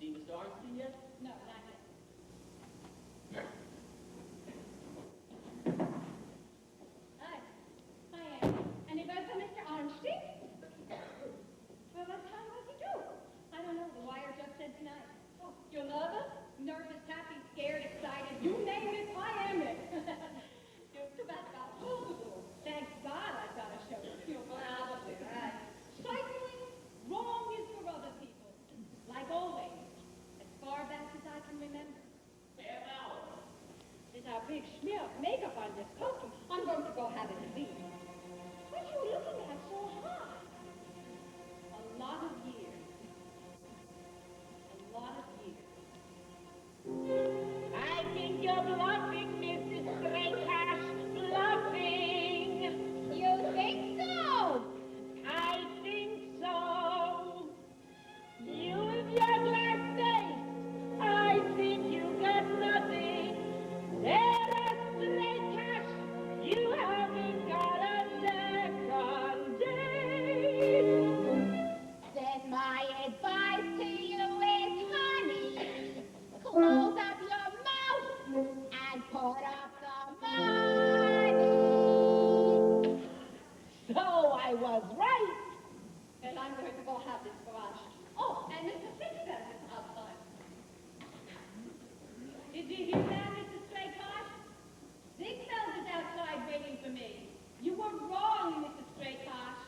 See Mr. Arnstein yet? No, not yet. Hi. Hi, Anne. Any word from Mr. Arnstein? Well, what time was he due? I don't know. The wire just said tonight. Oh, you're nervous? Nervous, happy, scared, excited. You name it, I am it. Too bad about food. Thank God I've got a show. You're probably right. Cycling, wrong is for other people. Like always. As far back as I can remember. There's a big smear of makeup on this costume. I'm going to go have it cleaned. What are you looking at so hard? A lot of years. A lot of years. I think you're bluffing, Mrs. Straycash. Bluffing. You think so? I think so. You with your glass face. I think you got nothing. Sarah Straycash, you haven't got a second date. Then my advice to you is, honey, close up your mouth and put up the money. So I was right. And I'm going to go have this garage. Oh, and Mr. Sixbelt is outside. Did you hear that, Mrs. Straycosh? Sixbelt is outside waiting for me. You were wrong, Mrs. Straycosh.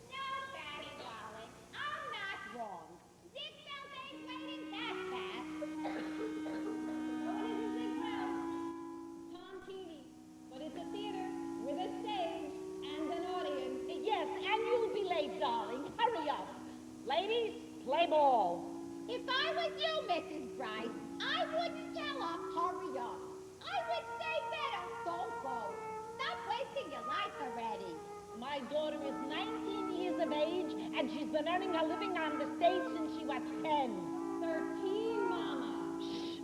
No, Daddy Darling, I'm not wrong. Zigbelt ain't waiting that fast. No, it isn't Sixbelt. Tom Keeney. But it's a theater with a stage and an audience. Yes, and you'll be late, darling. Hurry up. Ladies, play ball. If I was you, Mrs. Bryce, I wouldn't tell her, hurry up. I would say better, don't go. Stop wasting your life already. My daughter is 19 years of age, and she's been earning her living on the stage since she was 10. 13, Mama. Shh.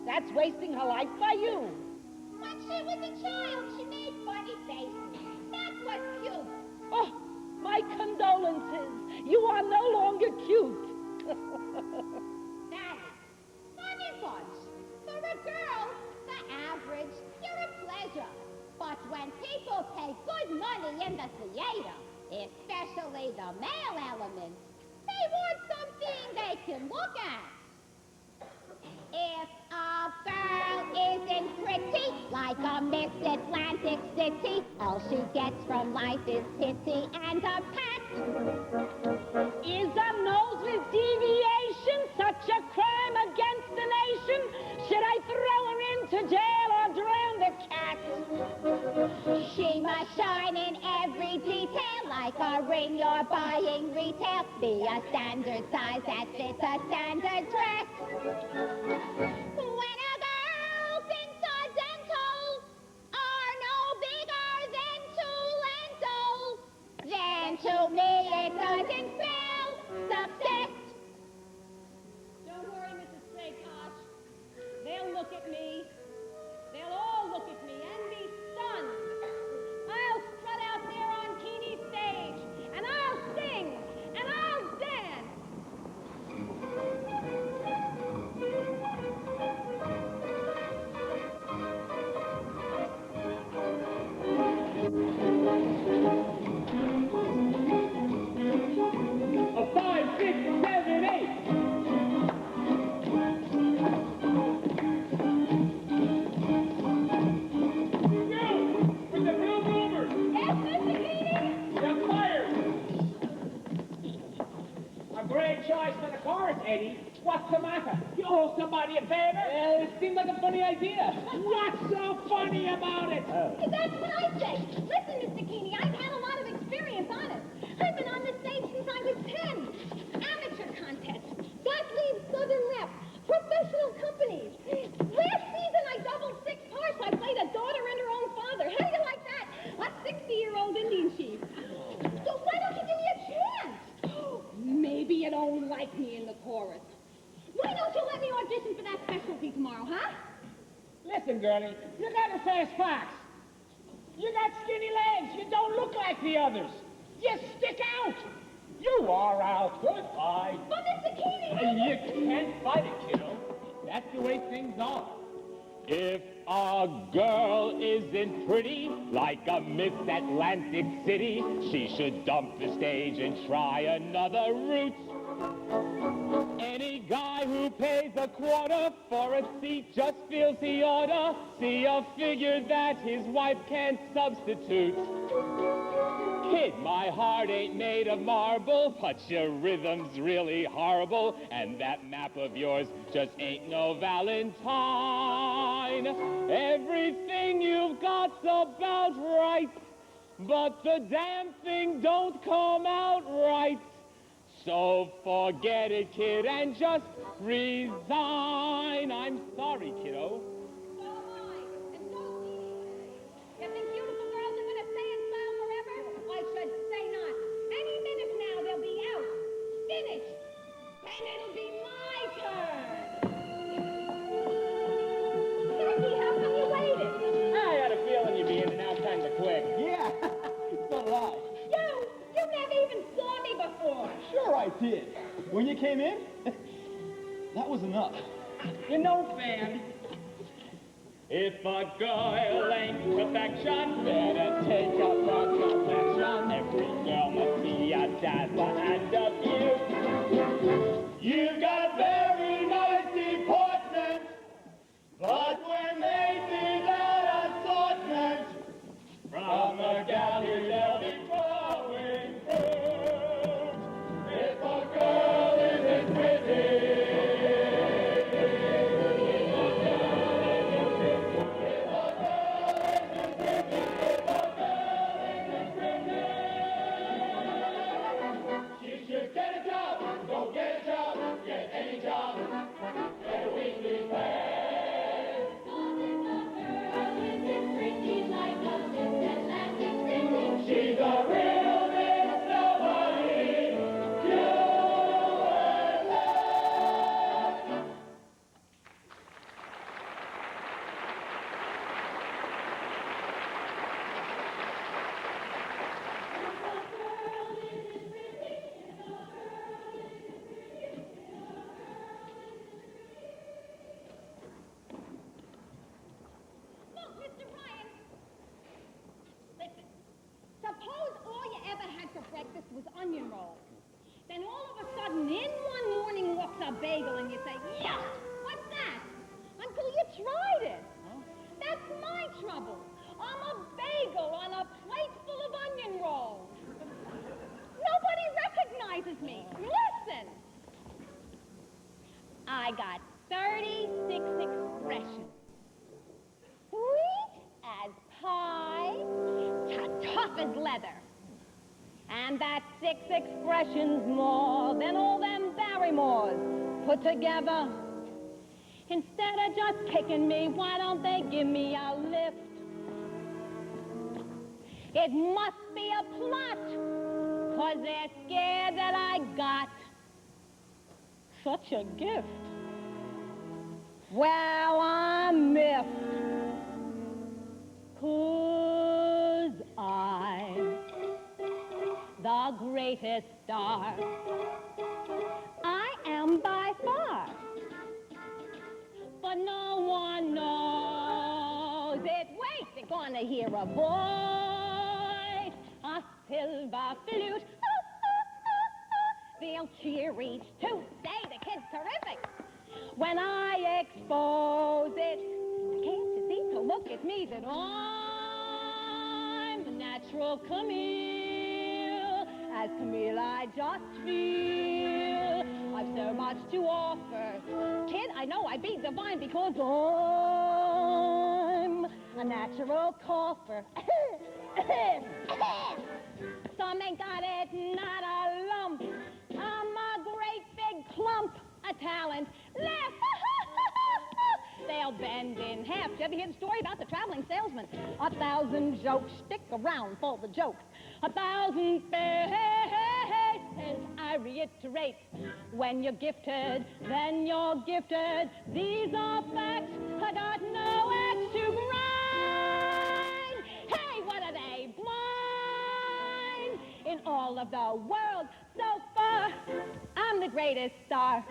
That's wasting her life by you. When she was a child, she made funny faces. That was cute. Oh, my condolences. You are no longer cute. Daddy, funny bunch. For a girl, the average, you're a pleasure. But when people pay good money in the theater, especially the male element, they want something they can look at. If a girl isn't pretty, like a Miss Atlantic City, all she gets from life is pity and a pat. Is a nose with deviation such a crime against the nation? Should I throw her into jail or drown the cat? She must shine in every detail, like a ring you're buying retail. Be a standard size that fits a standard dress. When a girl thinks her dentals are no bigger than two lentils, then to me it doesn't spell success. Don't worry, Mrs. Straycosh. They'll look at me. They'll all look at me and be stunned. I'll strut out there on Keeney's stage, and I'll sing, and I'll dance. A 5, 6, 7, 8. Choice for the chorus, Eddie. What's the matter? You owe somebody a favor? It seemed like a funny idea. What's so funny about it? That's what I say. Listen, Mr. Keeney, I've had a lot of experience on it. I've been on the stage since I was 10. Amateur contests, Gottlieb Southern Rep, professional companies. Last season I doubled 6 parts. I played a daughter and her own father. How do you like that? A 60-year-old Indian chief. So why don't you give me a chance? Maybe you don't like me in the chorus. Why don't you let me audition for that specialty tomorrow, huh? Listen, girlie, you got a fast fox. You got skinny legs. You don't look like the others. You stick out. You are out. Goodbye. But Mr. Keeney... You can't fight it, kiddo. That's the way things are. If a girl isn't pretty, like a Miss Atlantic City, she should dump the stage and try another route. Any guy who pays a quarter for a seat just feels he oughta see a figure that his wife can't substitute. Kid, my heart ain't made of marble, but your rhythm's really horrible, and that map of yours just ain't no Valentine. Everything you've got's about right, but the damn thing don't come out right. So forget it, kid, and just resign. I'm sorry, kiddo. So am I. And so is he. You think beautiful girls are going to stay in style forever? I should say not. Any minute now, they'll be out. Finished. And it'll be my turn. Jackie, how come you waited? I had a feeling you'd be in and out kind of quick. Yeah, so did I. You never even saw me before. Sure I did. When you came in, that was enough. You know, Fan, if a girl ain't perfection, better take up a confession. Every girl must be a dazzler and a beaut. You've got very nice deportment, but when they see that assortment from the gallery, they'll be throwing fruit. If a girl isn't pretty, she should get a job, go get a job, get any job, get a weekly pay. She's a real Miss Nobody, USA. Look, Mr. Ryan. Listen. Suppose all you ever had for breakfast was onion rolls. Then all of a sudden, in one morning walks a bagel and you say, yuck, what's that? Until you tried it. That's my trouble. I'm a bagel on a plate full of onion rolls. Nobody recognizes me. Listen. I got 36 expressions. Sweet as pie, tough as leather. And that's 6 expressions more than all them Barrymores put together. Instead of just kicking me, why don't they give me a lift? It must be a plot, 'cause they're scared that I got such a gift. Well, I'm miffed, 'cause I'm the greatest star. I am by far, but no one knows it. Wait, they're gonna hear a voice, a silver flute. They'll cheer each to say the kid's terrific. When I expose it, can't you see to look at me that I'm the natural Camille? As Camille, I just feel I've so much to offer. Kid, I know I'd be divine because I'm a natural cougher. Some ain't got it, not a lump. I'm a great big clump, a talent. Laugh. They'll bend in half. Did you ever hear the story about the traveling salesman? 1,000 jokes, stick around for the jokes. 1,000 faces, I reiterate. When you're gifted, then you're gifted. These are facts, I got no axe to grind. Hey, what are they, blind? in all of the world so far. I'm the greatest star.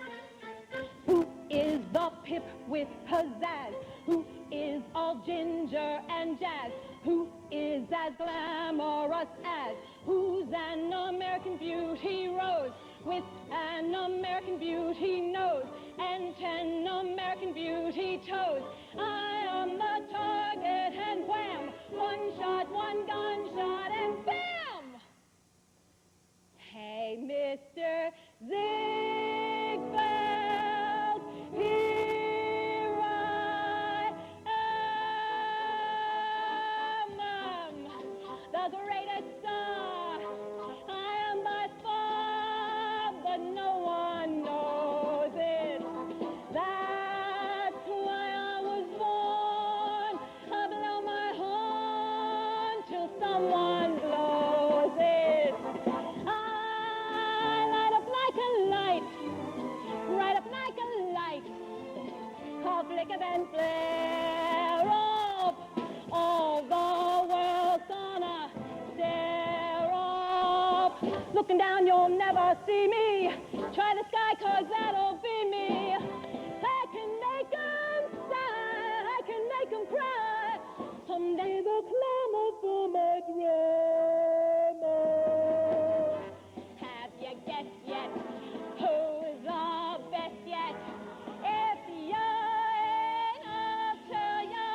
Who is the pip with pizzazz? Who is all ginger and jazz? Who is as glamorous as? Who's an American beauty rose with an American beauty nose and 10 American beauty toes? I am the target and wham! One shot, one gunshot, and bam! Hey, Mr. Ziegfeld, here I am, the greatest star. I am by far, but no one knows it. That's why I was born. I blow my horn till someone blows it. I light up like a light, right up like a light. I'll flicker and flare up. All the world's gonna stare up. Looking down, you'll never see me. Try the sky, 'cause that'll be me. I can make 'em sigh, I can make 'em cry. Someday they'll clamor for my drama. Have you guessed yet who's the best yet? If you ain't, I'll tell you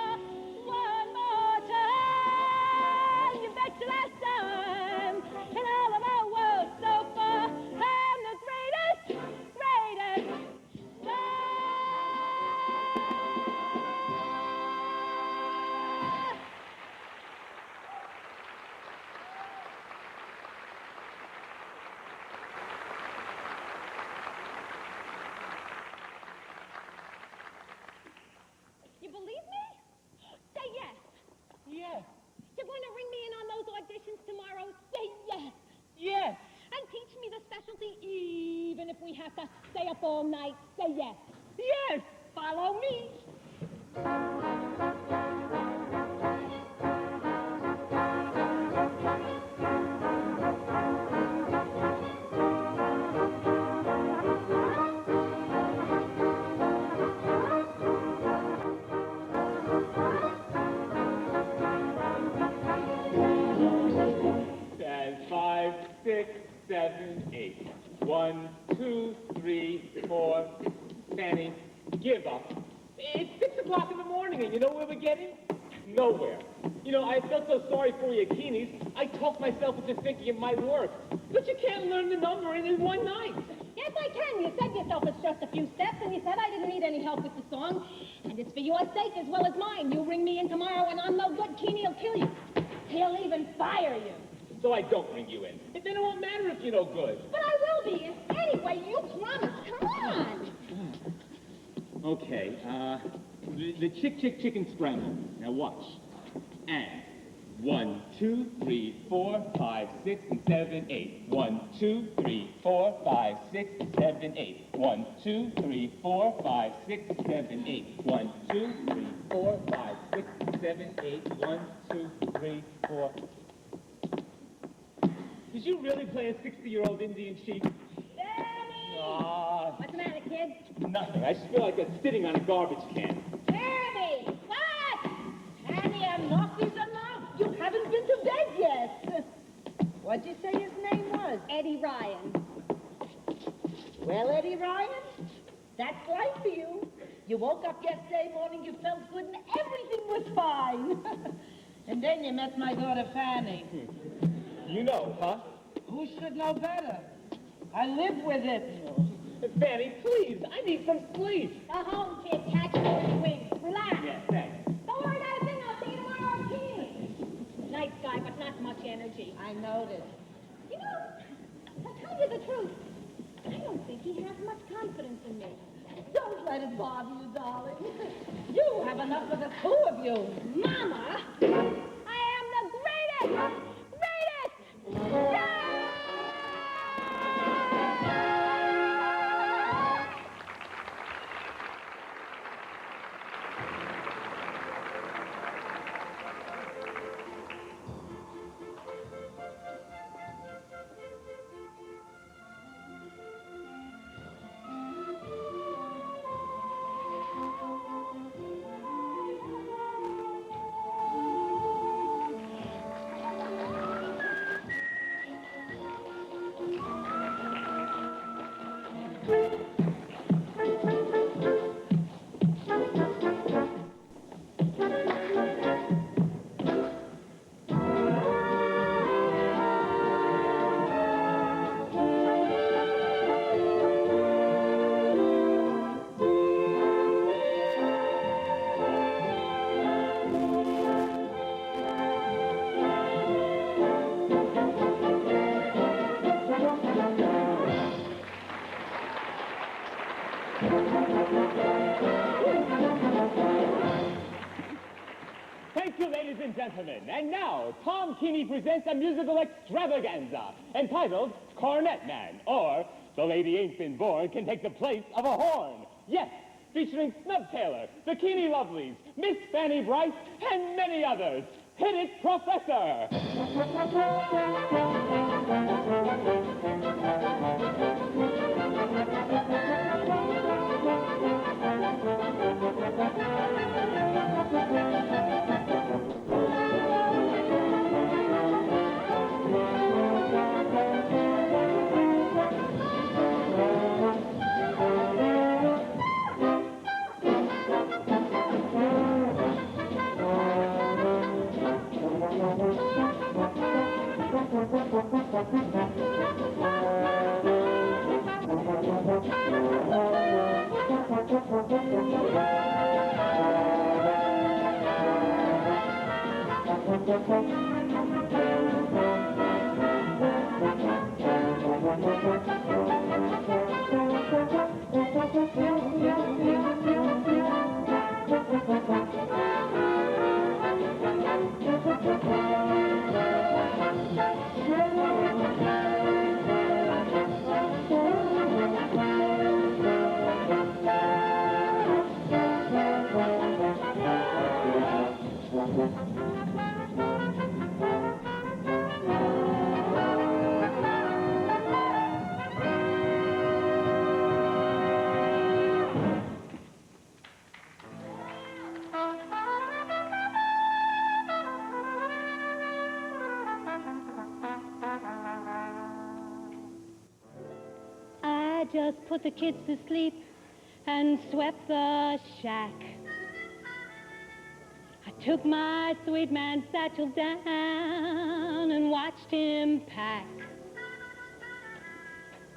one more time. You bet your last time. In all of our world so far, I'm the greatest, greatest star. You believe me? Say yes. Yes. You're going to ring me in on those auditions tomorrow? Say yes. Yes. And teach me the specialty even if we have to stay up all night. Say yes. Yes. Follow me. That's 5, 6, 7, 8. 1, 2, 3, 4. Fanny, give up. It's 6 o'clock in the morning, and you know where we're getting? Nowhere. You know, I felt so sorry for you, Keeney's. I talked myself into thinking it might work. But you can't learn the number in one night. Yes, I can. You said yourself it's just a few steps, and you said I didn't need any help with the song. And it's for your sake as well as mine. You ring me in tomorrow, and I'm no good. Keeney will kill you. He'll even fire you. So I don't bring you in. Then it won't matter if you're no good. But I will be. Anyway, you promised. Come on. Okay, the chicken scramble. Now watch. And 1, 2, 3, 4, 5, 6, and 7, 8. 1, 2, 3, 4, 5, 6, 7, 8. 1, 2, 3, 4, 5, 6, 7, 8. 1, 2, 3, 4, 5, 6, 7, 8. 1, 2, 3, 4. Did you really play a 60-year-old Indian chief? Danny! Ah, What's the matter, kid? nothing. I just feel like I'm sitting on a garbage can. Danny! What? Danny, enough is enough. You haven't been to bed yet. What'd you say his name was? Eddie Ryan. Well, Eddie Ryan, that's life for you. You woke up yesterday morning, you felt good, and everything was fine. And then you met my daughter, Fanny. You know, huh? Who should know better? I live with it. Fanny, please, I need some sleep. Go home, kid. Catch those wings. Relax. Yes, thanks. Don't worry about a thing. I'll see you tomorrow on Keeney. Nice guy, but not much energy. I noticed. You know, to tell you the truth, I don't think he has much confidence in me. Don't let it bother you, darling. You have enough of the two of you. Mama, I am the greatest! now, Tom Keeney presents a musical extravaganza entitled Cornet Man, or The Lady Ain't Been Born Can Take the Place of a Horn. Yes, featuring Snub Taylor, the Keeney Lovelies, Miss Fanny Bryce, and many others. Hit it, Professor! I just put the kids to sleep and swept the shack. I took my sweet man's satchel down and watched him pack.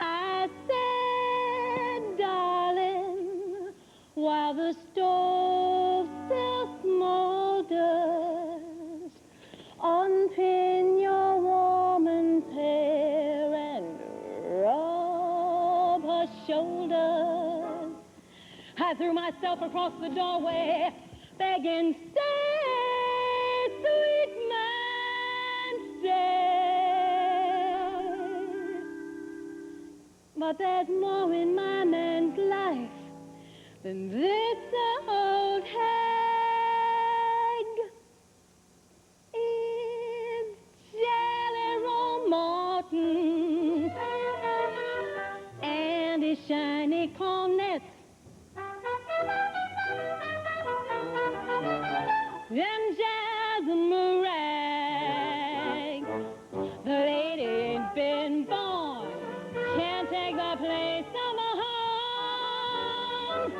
I said, darling, while the stove still smolders, unpin your woman's hair and rub her shoulders. I threw myself across the doorway, begging, stay, sweet man, stay. But there's more in my man's life than this old hag. It's Jelly Roll Morton and his shiny cornets. Them jazz and meringue. The lady ain't been born, can't take the place of a horn.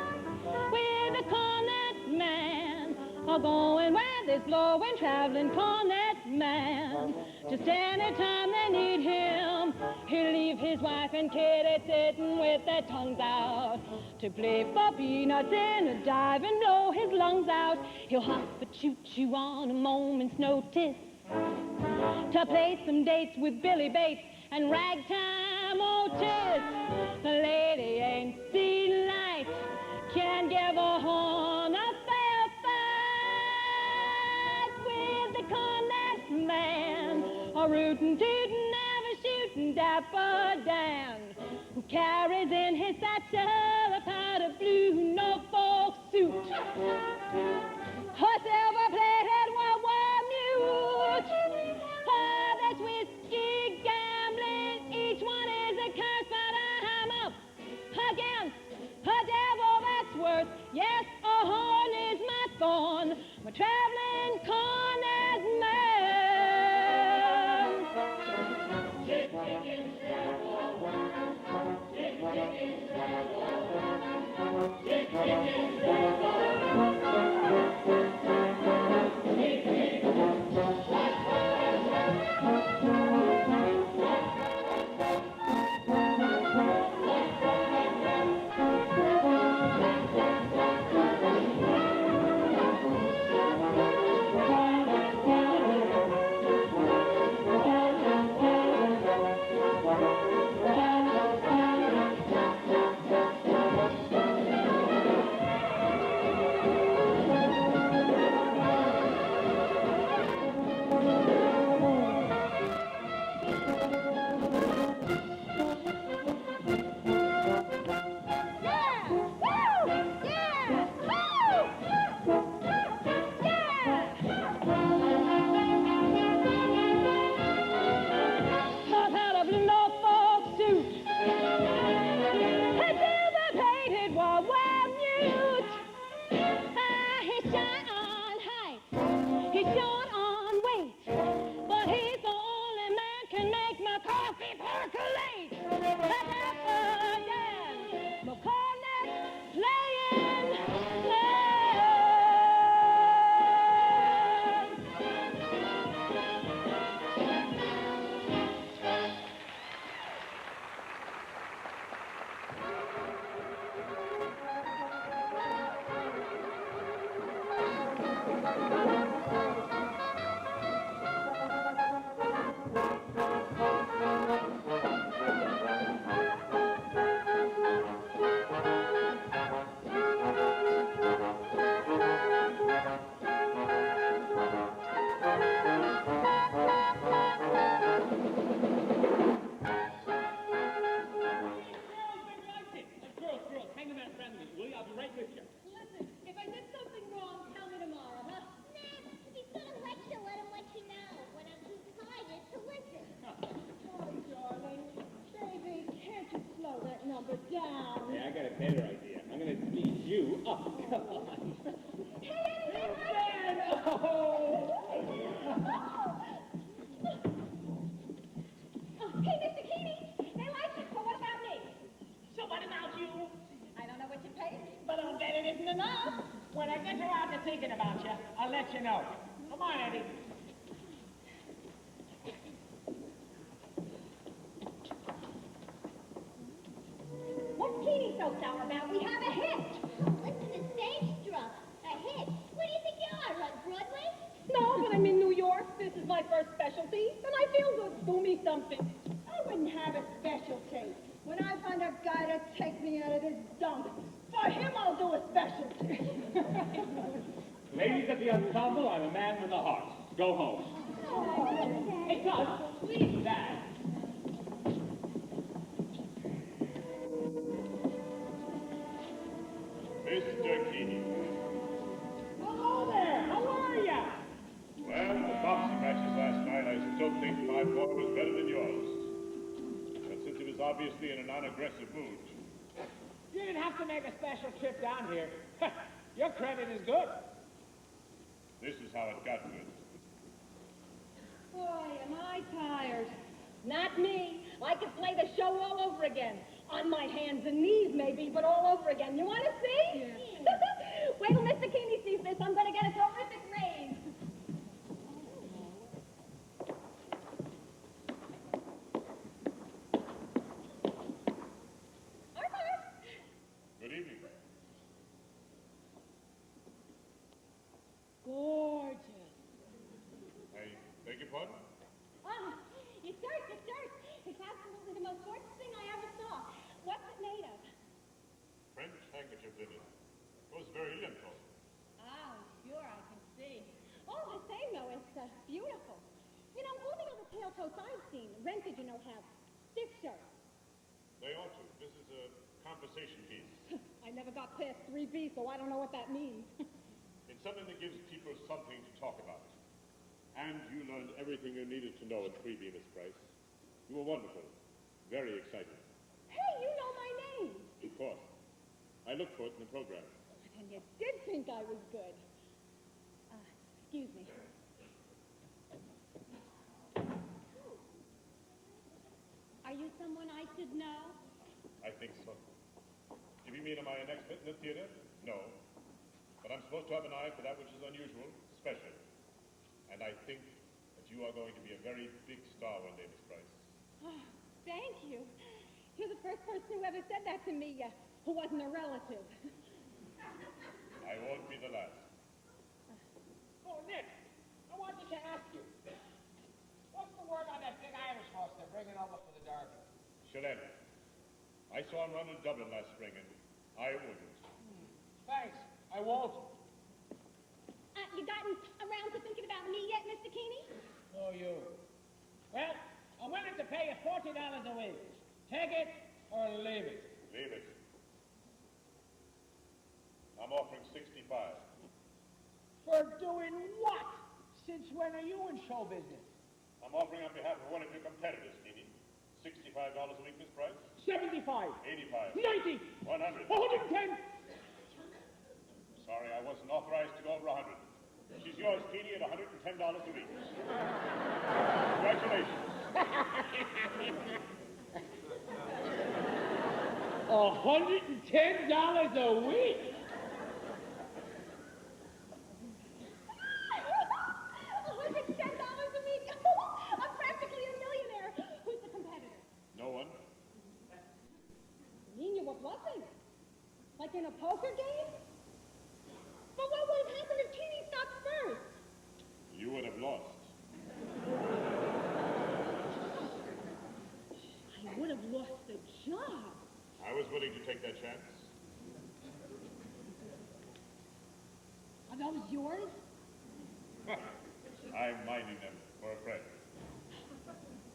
With the cornet man, or going where there's blowing, traveling cornet man. Just any time they need him, he'll leave his wife and kid sitting with their tongues out to play for peanuts in a dive and blow his lungs out. He'll hop a choo-choo on a moment's notice to play some dates with Billy Bates and ragtime Otis. The lady ain't seen light, can't give a horn a fair fight with the cornet man, a rootin' tootin' never shootin' Dapper Dan, who carries in his satchel a powder blue Norfolk suit. Her silver-plated wah-wah mute. That's whiskey gambling. Each one is a curse, but I'm up against a devil that's worse. Yes, a horn is my thorn, my traveling cornet man. percolate. Let's have a dance. No cornet playing. Girls, hang in that friend with me, will you? I'll be right with you. Listen, if I did something wrong, tell me tomorrow, huh? Nah, if he's gonna let you know when I'm too tired to listen. Oh, darling. Baby, can't you slow that number down? Hey, I got a better idea. I'm gonna speed you up. Come on. Ben! Hey, Mr. Keeney, they like you, but what about me? So what about you? I don't know what you paid me. But I'll bet it isn't enough. When I get around to thinking about you, I'll let you know. Come on, Eddie. What's Keeney so sour about? We have a hit. Listen to stage struck. A hit. What do you think you are, on Broadway? No, but I'm in New York. This is my first specialty, and I feel good. Do me something. I wouldn't have a specialty. When I find a guy to take me out of this dump, for him I'll do a specialty. Ladies of the ensemble, I'm a man with a heart. Go home. Hey, Gus, please, Dad. Mr. Keeney. Hello there. How are ya? Well, the boxing matches last night, I still think my boy was better than yours. But since he was obviously in a non-aggressive mood, You didn't have to make a special trip down here. Your credit is good. this is how it got good. Boy, am I tired. Not me. I could play the show all over again. On my hands and knees, maybe, but all over again. You want to see? Yeah. Wait till Mr. Keeney sees this. I'm going to get a terrific raise. Arthur! Good evening. Gorgeous. I beg your pardon? Your shirt, your shirt. It's absolutely the most gorgeous thing I ever saw. What's it made of? French handkerchief linen. It was very simple. Oh, sure, I can see. All the same, though, it's beautiful. You know, all the other tail coats I've seen, rented, have stiff shirts. They ought to. This is a conversation piece. I never got past 3B, so I don't know what that means. It's something that gives people something to talk about. And you learned everything you needed to know at 3B, Miss Price. You were wonderful. Very exciting. Hey, you know my name. Of course. I looked for it in the program. And you did think I was good. Excuse me. Are you someone I should know? I think so. Do you mean am I an expert in the theater? No. But I'm supposed to have an eye for that which is unusual, special. And I think that you are going to be a very big star one day, Miss Price. Oh, thank you. You're the first person who ever said that to me, who wasn't a relative. I won't be the last. Oh, Nick, I wanted to ask you. What's the word on that big Irish horse they're bringing over for the Derby? Shalem. I saw him run in Dublin last spring, and I wouldn't. Thanks. I won't. You gotten around to thinking about me yet, Mr. Keeney? Oh, you. Well, I'm willing to pay you $40 a week. Take it or leave it. Leave it. I'm offering 65. For doing what? Since when are you in show business? I'm offering on behalf of one of your competitors, Keeney. $65 a week, Miss Price. 75. 85. 90. 100. 110. Sorry, I wasn't authorized to go over 100. She's yours, Keeney, at $110 a week. Congratulations. $110 a week? $110 a week. I'm practically a millionaire. Who's the competitor? No one? You mean you were bluffing? Like in a poker game? But what would have happened if Teeny stopped first? You would have lost. I would have lost the job. I was willing to take that chance. Are those yours? I'm minding them for a friend.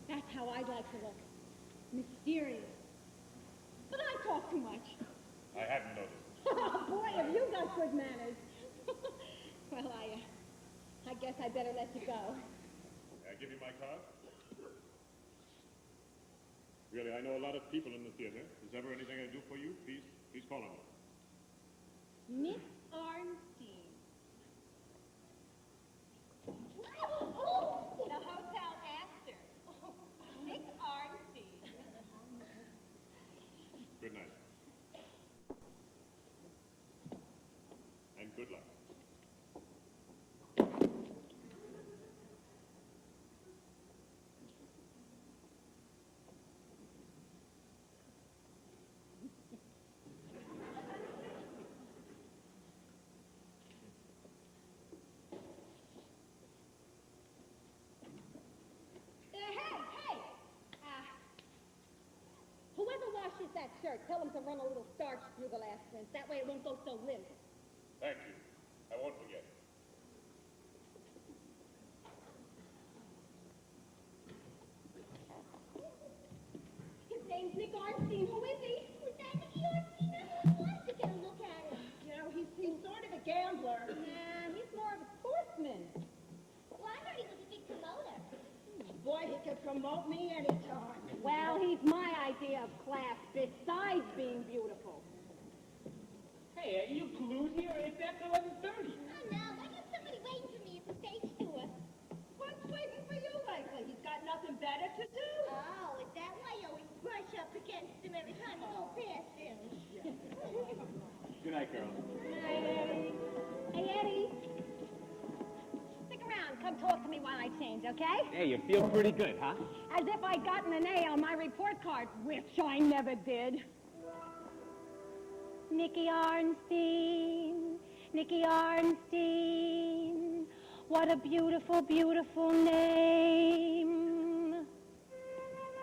That's how I'd like to look. Mysterious. But I talk too much. I hadn't noticed. Oh, boy, have you got good manners. Well, I guess I better let you go. May I give you my card? Really, I know a lot of people in the theater. Is there ever anything I do for you? Please call on me. Miss Arnstein. The Hotel Astor. Miss Arnstein. Good night. And good luck. Hey! Whoever washes that shirt, tell him to run a little starch through the last rinse. That way it won't go so limp. Thank you. I won't forget. His name's Nick Arnstein. Who is he? Was that Nicky Arnstein? I wanted to get a look at him. You know, he's sort of a gambler. Nah, he's more of a sportsman. Well, I heard he was a big promoter. Boy, he could promote me anytime. Well, he's my idea of class, besides being beautiful. Hey, are you clued here? It's after 11:30. Oh, no. Why is somebody waiting for me at the stage door? What's waiting for you lately? He's got nothing better to do. Oh, is that why you always brush up against him every time you go past him? Good night, girls. Hey, Eddie. Stick around. Come talk to me while I change, okay? Hey, you feel pretty good, huh? As if I'd gotten an A on my report card, which I never did. Nicky Arnstein, Nicky Arnstein, what a beautiful, beautiful name.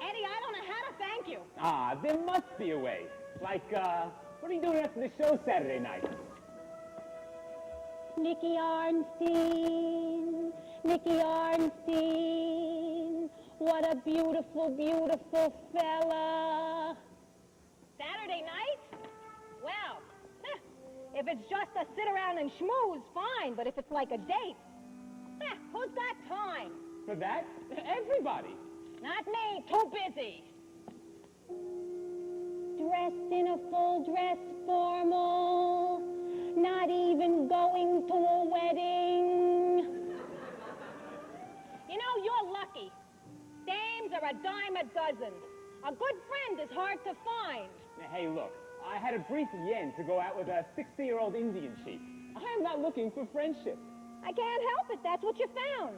Eddie, I don't know how to thank you. Ah, there must be a way. Like, what are you doing after the show Saturday night? Nicky Arnstein, Nicky Arnstein, what a beautiful, beautiful fella. Saturday night? Well, if it's just a sit around and schmooze, fine. But if it's like a date, who's got time? For that? Everybody. Not me, too busy. Dressed in a full dress formal, not even going to a wedding. You know, you're lucky. Dames are a dime a dozen. A good friend is hard to find. Hey, look, I had a brief yen to go out with a 60-year-old Indian chief. I'm not looking for friendship. I can't help it. That's what you found.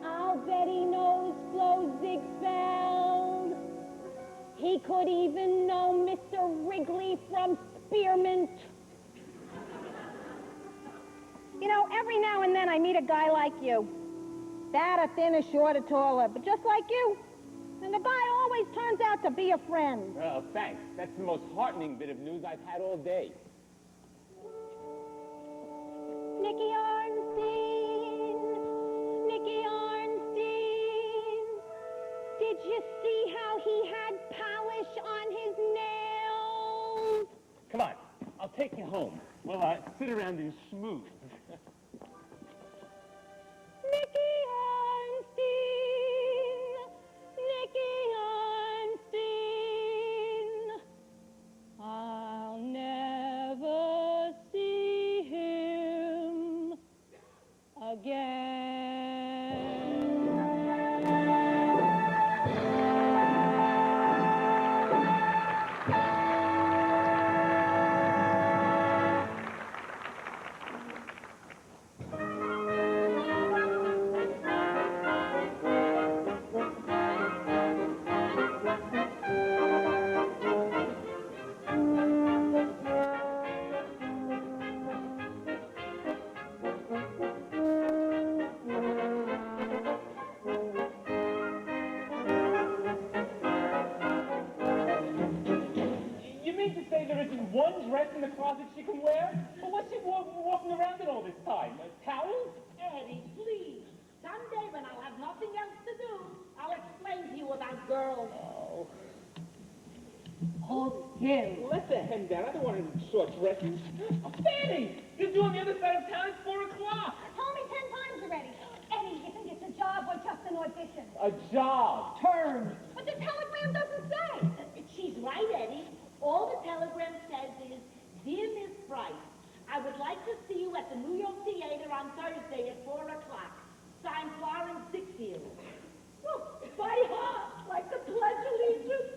I'll bet he knows Flo Ziegfeld. He could even know Mr. Wrigley from Spearmint. You know, every now and then I meet a guy like you. Fat or thin or short or taller, but just like you. And the guy always turns out to be a friend. Well, thanks. That's the most heartening bit of news I've had all day. Nicky Arnstein, Nicky Arnstein. Did you see how he had polish on his nails? Come on, I'll take you home. We'll sit around and schmooze. Nicky Arnstein, Nicky Arnstein. I'll never see him again. dress in the closet she can wear? Or what's she walking around in all this time? Towels? Eddie, please. Someday when I'll have nothing else to do, I'll explain to you about girls. Oh. Hold still. Let the hen down. I don't want any short dresses. Oh, Fanny! You're doing the other side of town. It's 4 o'clock. Told me 10 times already. Eddie, you think it's a job or just an audition? A job. Turn. But the telegram doesn't say. She's right, Eddie. All the telegram says is, Dear Miss Price, I would like to see you at the New York Theater on Thursday at 4 o'clock. Signed Florence Ondré. By heart, like the Pledge of Allegiance.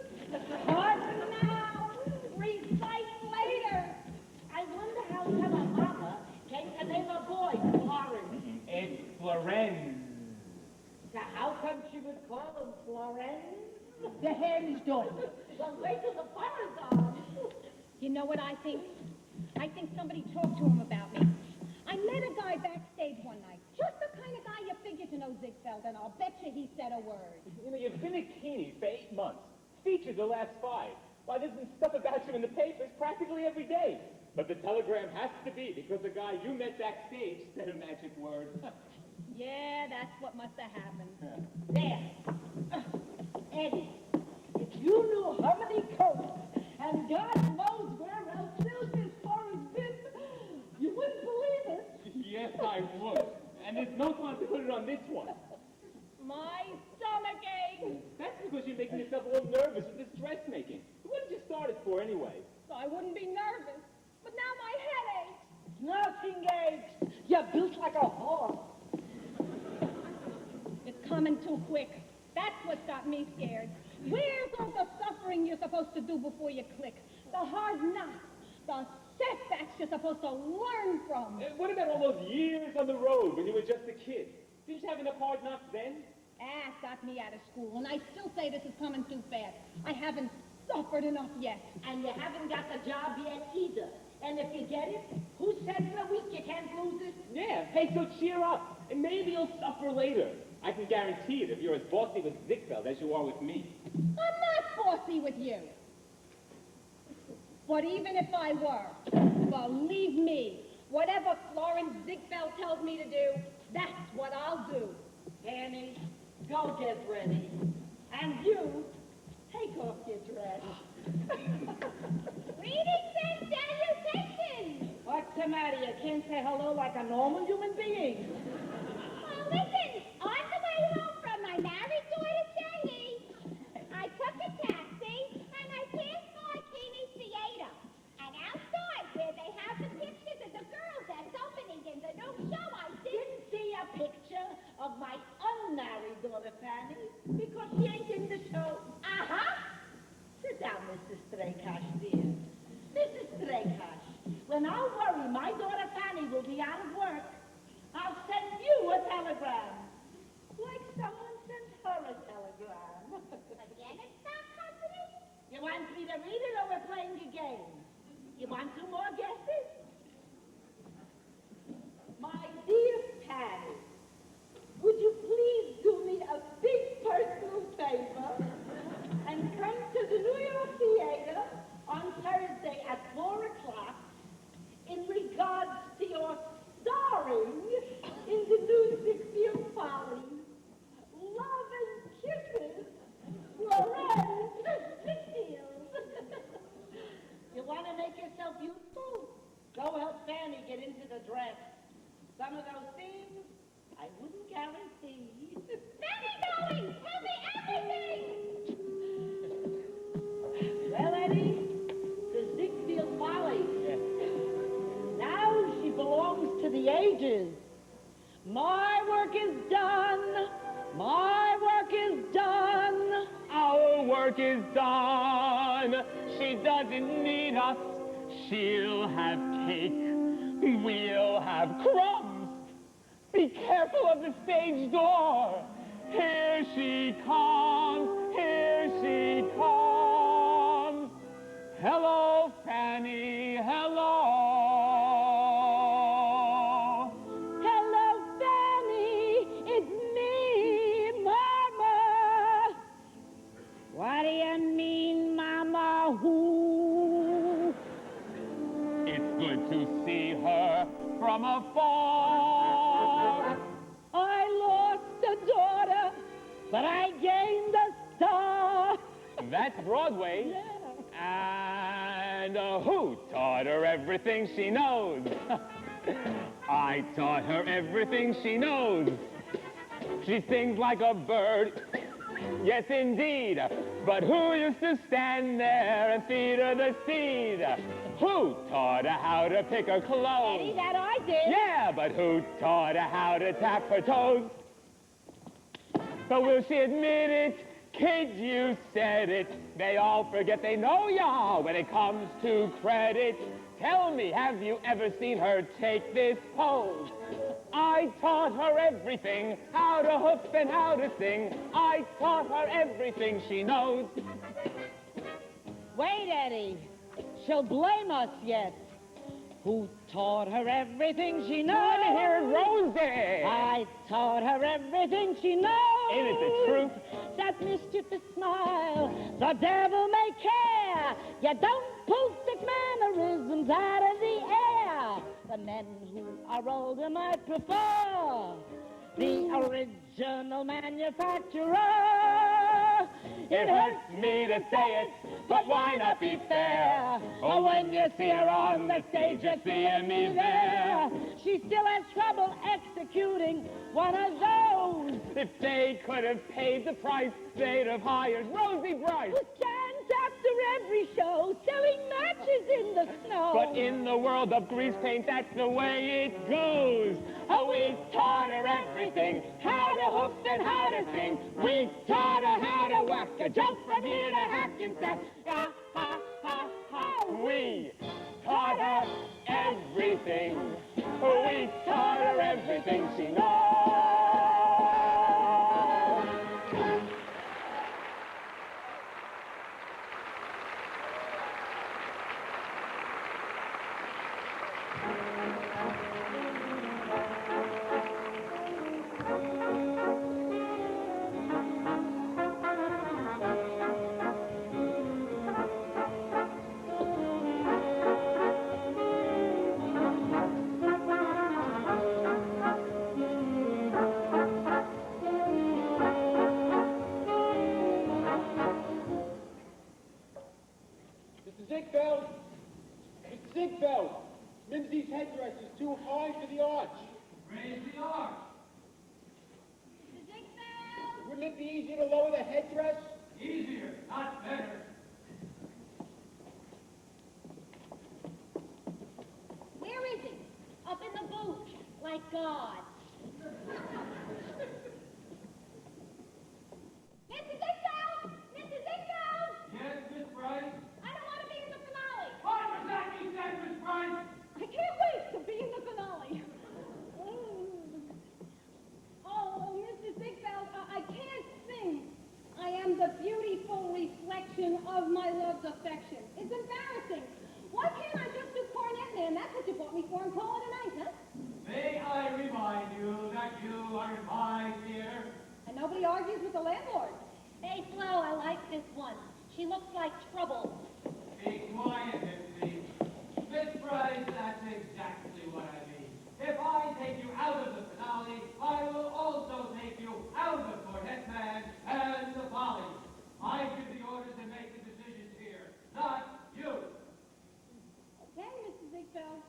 Heart now, recite later. I wonder how come our mama came to name a boy Florence. It's Florence. So how come she would call him Florence? The hen's done. Well, wait till the fire's on. You know what I think? I think somebody talked to him about me. I met a guy backstage one night. Just the kind of guy you figure to know Ziegfeld, and I'll bet you he said a word. You know, you've been at Keeney's for 8 months. Featured the last 5. Why, there's been stuff about you in the papers practically every day. But the telegram has to be because the guy you met backstage said a magic word. Yeah, that's what must have happened. There. Eddie, if you knew how many coats and God knows where else silk as far as this, you wouldn't believe it. Yes, I would. And there's no time to put it on this one. My stomach aches. That's because you're making yourself all nervous with this dressmaking. What did you start it for anyway? So I wouldn't be nervous. But now my head aches. Nothing aches. You're built like a horse. It's coming too quick. That's what got me scared. Where's all the suffering you're supposed to do before you click? The hard knocks, the setbacks you're supposed to learn from. What about all those years on the road when you were just a kid? Didn't you have enough hard knocks then? Got me out of school, and I still say this is coming too fast. I haven't suffered enough yet. And you haven't got the job yet either. And if you get it, who said in a week you can't lose it? Yeah, hey, so cheer up. And maybe you'll suffer later. I can guarantee it if you're as bossy with Ziegfeld as you are with me. I'm not bossy with you. But even if I were, believe me, whatever Florence Ziegfeld tells me to do, that's what I'll do. Annie, go get ready. And you, take off your dress. Greetings and salutations. What's the matter? You can't say hello like a normal human being. Well, listen, on the way home from my married daughter, Jenny, I took a taxi and I passed by Keeney's Theater. And outside where they have the pictures of the girls that's opening in the new show, I Didn't see a picture of my unmarried daughter, Fanny, because she ain't in the show. Sit down, Mrs. Straycash, dear. Mrs. Straycash, when I'll worry my daughter Fanny will be out of work, I'll send you a telegram. Like someone sent her a telegram. Again, it's not company. You want me to read it or we're playing a game? You want 2 more guesses? My dear Fanny, would you please do me a big personal favor and come to the New York Theater on Thursday at 4 o'clock in regards to your starring in the new Ziegfeld Follies, Love and Kisses, Florence Ziegfeld. You want to make yourself useful? Go help Fanny get into the dress. Some of those things I wouldn't guarantee. Fanny, darling, tell me everything. Well, Eddie, the Ziegfeld Follies. Yes. Now she belongs to the ages. My work is done. My work is done. Our work is done. She doesn't need us. She'll have cake. We'll have crumbs. Be careful of the stage door. Here she comes. Here she comes. Hello, Fanny. Hello. Hello, Fanny. It's me, Mama. What do you mean, Mama? Who? to see her from afar. I lost a daughter, but I gained a star. That's Broadway. Yeah. And who taught her everything she knows? I taught her everything she knows. She sings like a bird, yes indeed. But who used to stand there and feed her the seed? Who taught her how to pick her clothes? Eddie, that I did. Yeah, but who taught her how to tap her toes? But will she admit it? Kid, you said it. They all forget they know ya when it comes to credit. Tell me, have you ever seen her take this pose? I taught her everything, how to hoof and how to sing. I taught her everything she knows. Wait, Eddie. She'll blame us yet. Who taught her everything she knows? Let me hear it, Rosie. I taught her everything she knows. Ain't it the truth? That mischievous smile, the devil may care. You don't post its mannerisms out of the air. The men who are older might prefer the original manufacturer. It hurts me to say it, but why not be fair? Oh, when you see her on the stage, you're seeing me there. She still has trouble executing one of those. If they could have paid the price, they'd have hired Rosie Bryce. Who stands after every show selling matches in the snow. But in the world of grease paint, that's the way it goes. Oh, we taught her everything, how to hook and how to sing. We taught her how to whack a jump from here to Hackensack. Ha, ha, ha, ha. We taught her everything. We taught her everything she knows. Ziegfeld, Mimsy's headdress is too high for the arch. Raise the arch. Wouldn't it be easier to lower the headdress? Easier, not better. Where is he? Up in the booth, like God. Mrs. Ziegfeld! Mrs. Ziegfeld! Yes, Miss Bryce? I don't want to be in the finale. What was that you said, Miss Bryce? I can't wait to be in the finale. Oh, Mrs. Ziegfeld, I can't sing. I am the beautiful reflection of my love's affection. It's embarrassing. Why can't I just do cornet, man? That's what you brought me for and call it a night, huh? May I remind you that you are in my theater? And nobody argues with the landlord. Hey, Flo, I like this one. She looks like trouble. Be quiet, Missy. Miss Bryce, that's exactly what I mean. If I take you out of the finale, I will also take you out of Cornet Man and the Follies. I give the orders and make the decisions here, not you. Okay, Mrs. Ziegfeld.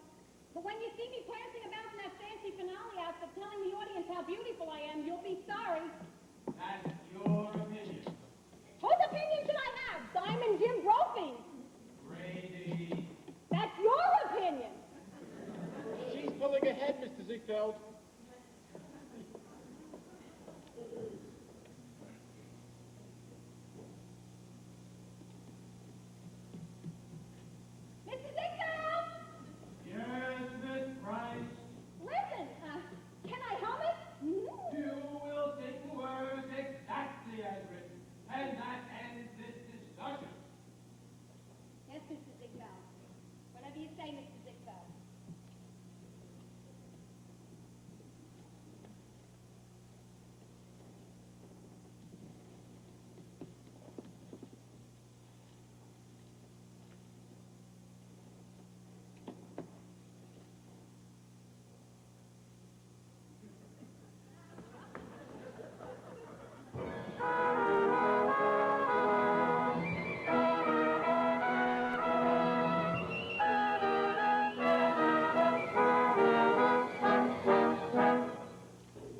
But when you see me prancing about in that fancy finale outfit telling the audience how beautiful I am, you'll be sorry. That's your opinion. Whose opinion should I have? Diamond Jim Brophy's. Brady. That's your opinion. She's pulling ahead, Mr. Ziegfeld. Mrs. Ziegfeld! Yes, Miss Bryce. Listen, can I hum it? You will sing the words exactly as written, and that ends this discussion. Yes, Mr. Ziegfeld. Whatever you say, Mr. Ziegfeld.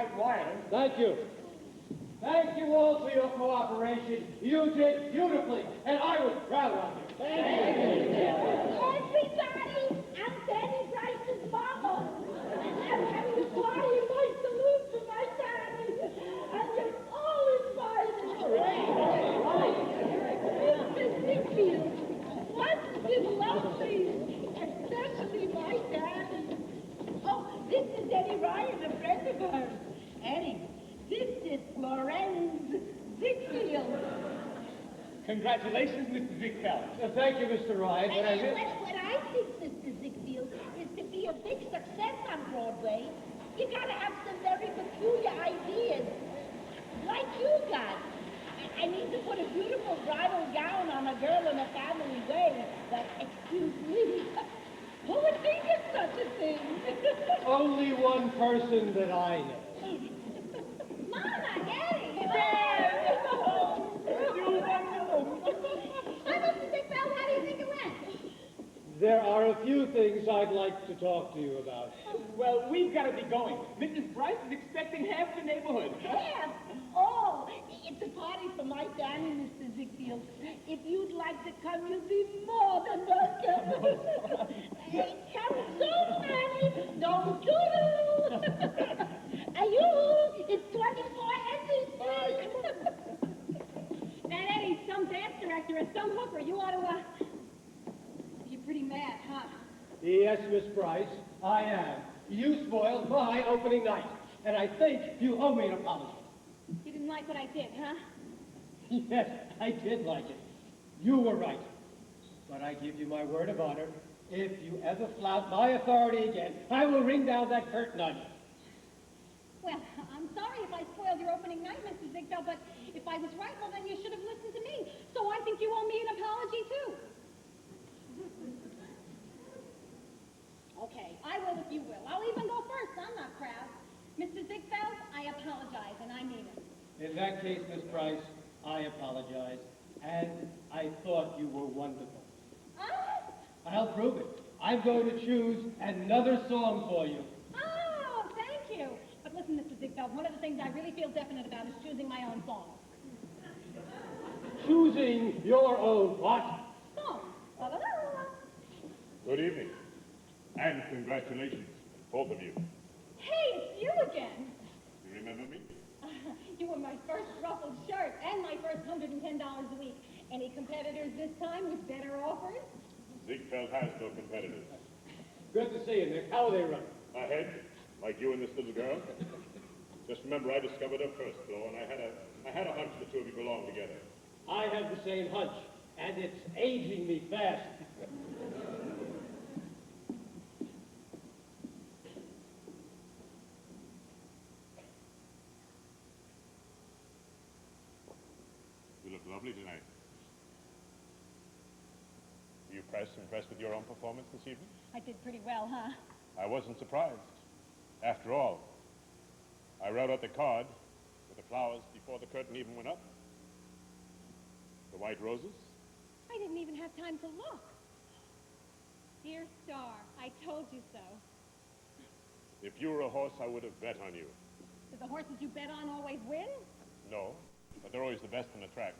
tight wires. Thank you. Thank you all for your cooperation. You did beautifully, and I was proud of you. Thank you. Everybody, I'm Danny Bryce's mama. I'm having a party in my saloon for my family. And you're all invited. Mr. Ziegfeld, wasn't it lovely? Especially my daddy. Oh, this is Eddie Ryan, a friend of hers. Eddie, this is Florence Ziegfeld. Congratulations, Mr. Ziegfeld. Thank you, Mr. Ryan. But I And really... what I think, Mr. Ziegfeld, is to be a big success on Broadway, you gotta have some very peculiar ideas, like you got. I need to put a beautiful bridal gown on a girl in a family way, but excuse me, who would think of such a thing? Only one person that I know. Mama, Eddie! Hi, Mr. Ziegfeld. How do you think it went? There are a few things I'd like to talk to you about. Well, we've got to be going. Mrs. Bryce is expecting half the neighborhood. Yes. Oh, it's a party for my Danny, Mr. Ziegfeld. If you'd like to come, you'd be more than welcome. Hey, come soon, Danny. Don't doodle. Ayoo, it's 24 Henry Street. That Eddie's some dance director or some hooker. You ought to, You're pretty mad, huh? Yes, Miss Bryce, I am. You spoiled my opening night, and I think you owe me an apology. You didn't like what I did, huh? Yes, I did like it. You were right. But I give you my word of honor, if you ever flout my authority again, I will ring down that curtain on you. Well, I'm sorry if I spoiled your opening night, Mr. Ziegfeld, but if I was right, well, then you should have listened to me. So I think you owe me an apology, too. Okay, I will if you will. I'll even go first. I'm not proud. Mr. Ziegfeld, I apologize, and I mean it. In that case, Miss Bryce, I apologize, and I thought you were wonderful. Oh, I'll prove it. I'm going to choose another song for you. oh, thank you. But listen, Mr. Ziegfeld, one of the things I really feel definite about is choosing my own song. Choosing your own what? Song. La, la, la, la, la. Good evening. And congratulations, both of you. Hey, it's you again. You remember me? You were my first ruffled shirt and my first $110 a week. Any competitors this time with better offers? Ziegfeld has no competitors. Good to see you, Nick. How are they running? Ahead, like you and this little girl. Just remember, I discovered her first, though, and I had a hunch the two of you belonged together. I have the same hunch, and it's aging me fast. You look lovely tonight. Were you impressed with your own performance this evening? I did pretty well, huh? I wasn't surprised. After all, I wrote out the card with the flowers before the curtain even went up. The white roses. I didn't even have time to look. Dear Star, I told you so. If you were a horse, I would have bet on you. Do the horses you bet on always win? No, but they're always the best on the track.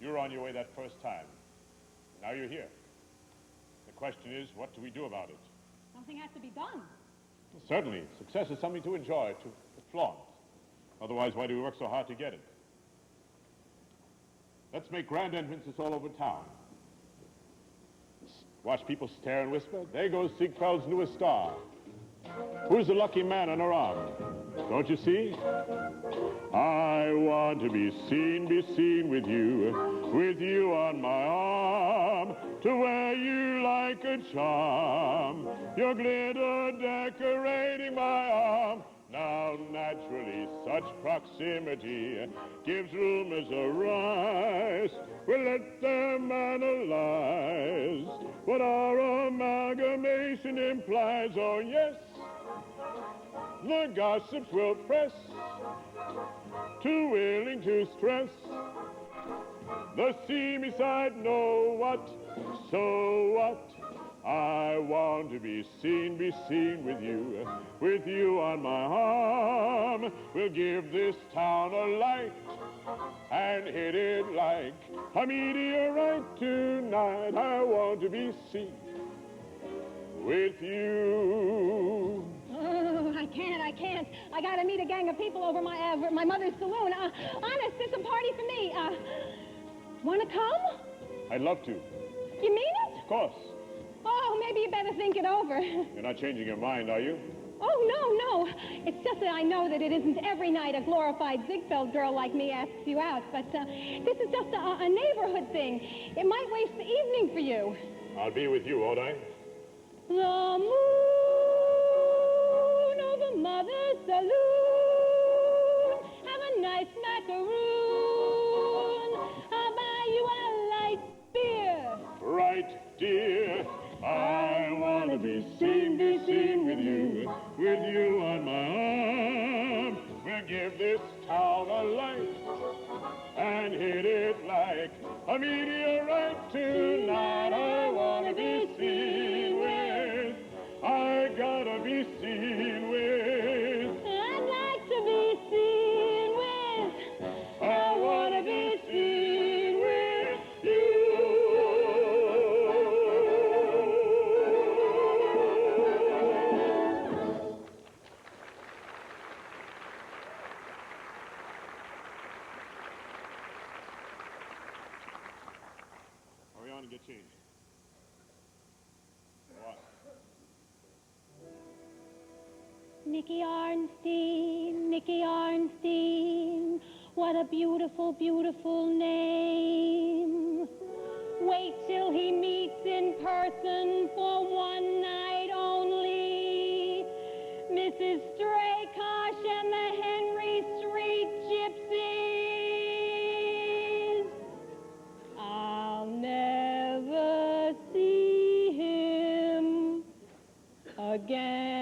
You were on your way that first time. Now you're here. The question is, what do we do about it? Something has to be done. Certainly, success is something to enjoy, to flaunt. Otherwise, why do we work so hard to get it? Let's make grand entrances all over town. Watch people stare and whisper, there goes Ziegfeld's newest star. Who's the lucky man on her arm? Don't you see? I want to be seen with you on my arm, to wear you like a charm, your glitter decorating my arm. Now, naturally, such proximity gives rumors a rise. We'll let them analyze what our amalgamation implies. Oh, yes, the gossip will press, too willing to stress. The seamy side know what, so what? I want to be seen with you on my arm. We'll give this town a light and hit it like a meteorite tonight. I want to be seen with you. Oh, I can't. I gotta meet a gang of people over my mother's saloon. Honest, it's a party for me. Wanna come? I'd love to. You mean it? Of course. Oh, maybe you better think it over. You're not changing your mind, are you? Oh, no. It's just that I know that it isn't every night a glorified Ziegfeld girl like me asks you out, but this is just a neighborhood thing. It might waste the evening for you. I'll be with you, won't I? The moon over Mother's saloon. Have a nice macaroon. I'll buy you a light beer. Right, dear. I want to be seen with you on my arm. We'll give this town a light and hit it like a meteorite tonight. I want to be seen with, I gotta be seen with. I'd like to be seen with. I want to be seen with you. Hurry on and get changed. What? Nicky Arnstein, what a beautiful, beautiful name. Wait till he meets in person for one night only. Mrs. Straykosh and the Henry Street Gypsies. I'll never see him again.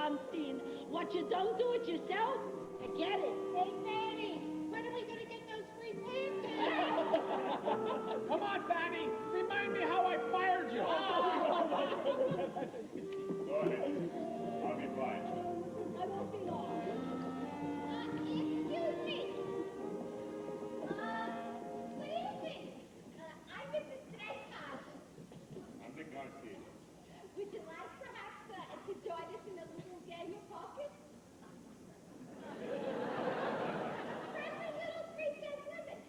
Bronstein. What you don't do it yourself, forget it. Hey, Fanny, when are we going to get those free pants? Come on, Fanny. Remind me how I fired you. Go ahead. I'll be fine. I won't be long. Excuse me. Good evening. I'm Mrs. Dreyfus. I'm Dick Garstein. Would you like perhaps to join us in a little game of pocket? Friendly little 3-cent limit.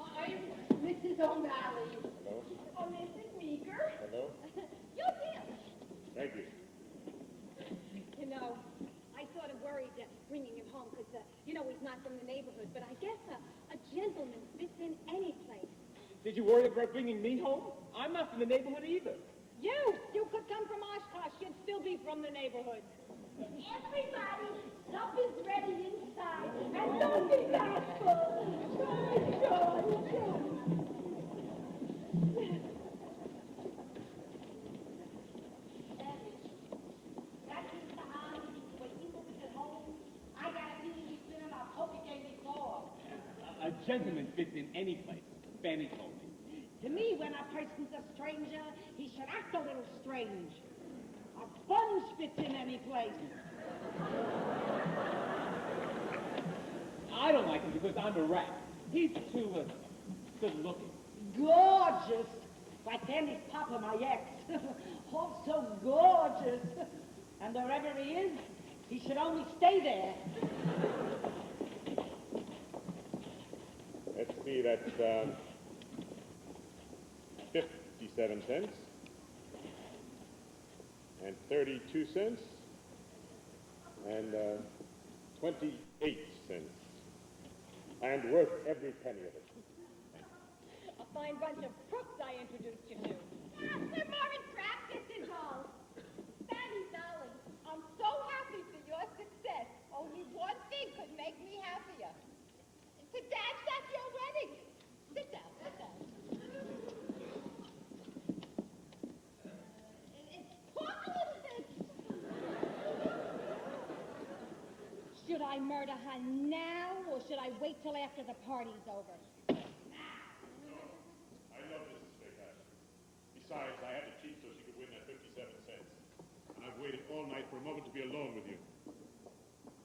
I'm Mrs. O'Malley. Hello? Oh, Mrs. Meeker. Hello? You deal. Thank you. You know, I sort of worried bringing him home because, he's not from the neighborhood. But I guess a gentleman fits in any place. Did you worry about bringing me home? I'm not from the neighborhood either. You could come from Oshkosh. You'd still be from the neighborhood. Everybody, supper's ready inside. And don't be bashful. Sure. That's Mr. Hahn. When he looks at home, I got a feeling he's been in our poker game before. A gentleman fits in any place. Fanny told me. To me, when a person's a stranger, he should act a little strange. A sponge fits in any place. I don't like him because I'm a rat. He's too good looking. Gorgeous. Like Sandy's papa, my ex. Oh, so gorgeous. And wherever he is, he should only stay there. Let's see, that's 57 cents. And 32 cents. And 28 cents. And worth every penny of it. A fine bunch of crooks I introduced you to. We're more in practice involved. Fanny, darling, I'm so happy for your success. Only one thing could make me happier. To dance at your wedding. Sit down, sit down. Talk a little bit. Should I murder her now, or should I wait till after the party's over? I love Mrs. Fairfax. Besides, I had to cheat so she could win that 57 cents. And I've waited all night for a moment to be alone with you.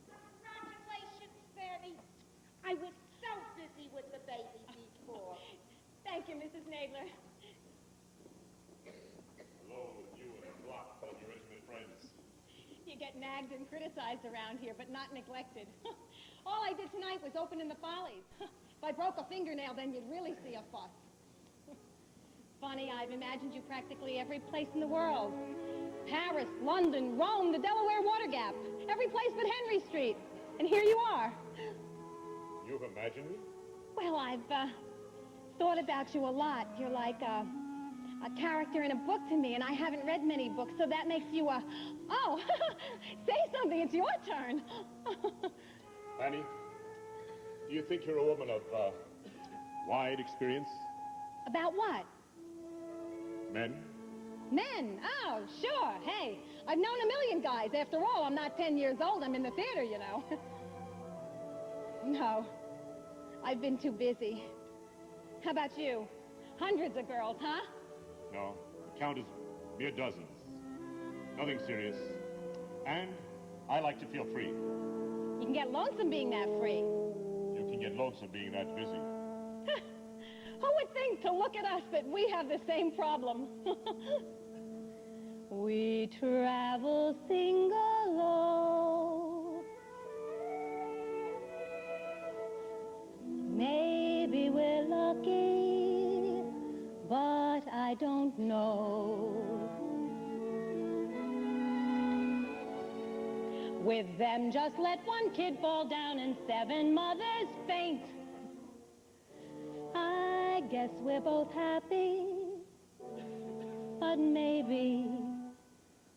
Congratulations, Fanny. I was so busy with the baby before. Thank you, Mrs. Nadler. Alone with you and a block full of your intimate friends. You get nagged and criticized around here, but not neglected. All I did tonight was open in the Follies. If I broke a fingernail, then you'd really see a fuss. Funny, I've imagined you practically every place in the world. Paris, London, Rome, the Delaware Water Gap. Every place but Henry Street. And here you are. You've imagined me? Well, I've thought about you a lot. You're like a character in a book to me, and I haven't read many books, so that makes you a... Oh, say something. It's your turn. Fanny, do you think you're a woman of wide experience? About what? Men? Men? Oh, sure. Hey, I've known a million guys. After all, I'm not 10 years old. I'm in the theater, you know. No, I've been too busy. How about you? Hundreds of girls, huh? No, the count is mere dozens. Nothing serious. And I like to feel free. You can get lonesome being that free. You can get lonesome being that busy. Who would think to look at us that we have the same problem? We travel single. Maybe we're lucky, but I don't know. With them, just let one kid fall down and 7 mothers faint. I guess we're both happy, but maybe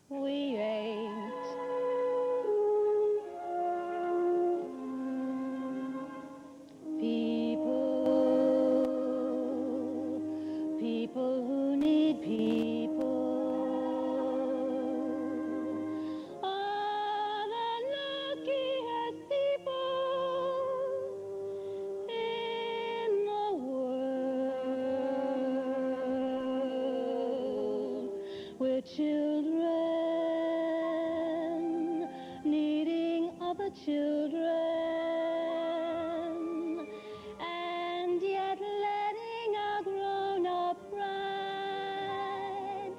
we ain't. People who need people. We're children needing other children, and yet letting our grown-up pride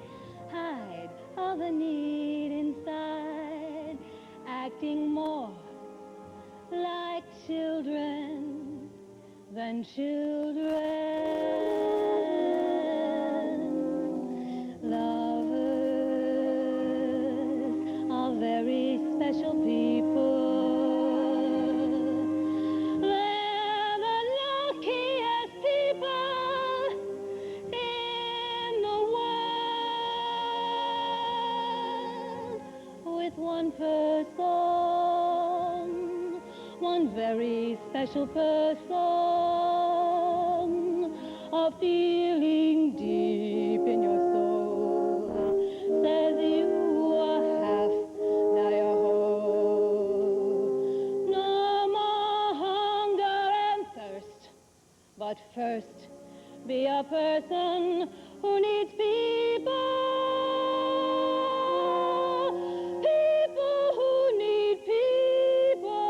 hide all the need inside, acting more like children than children. Lovers are very special people. They're the luckiest people in the world. With one person, one very special person, a feeling deep in your soul says you are half, now you're whole. No more hunger and thirst, but first be a person who needs people. People who need people.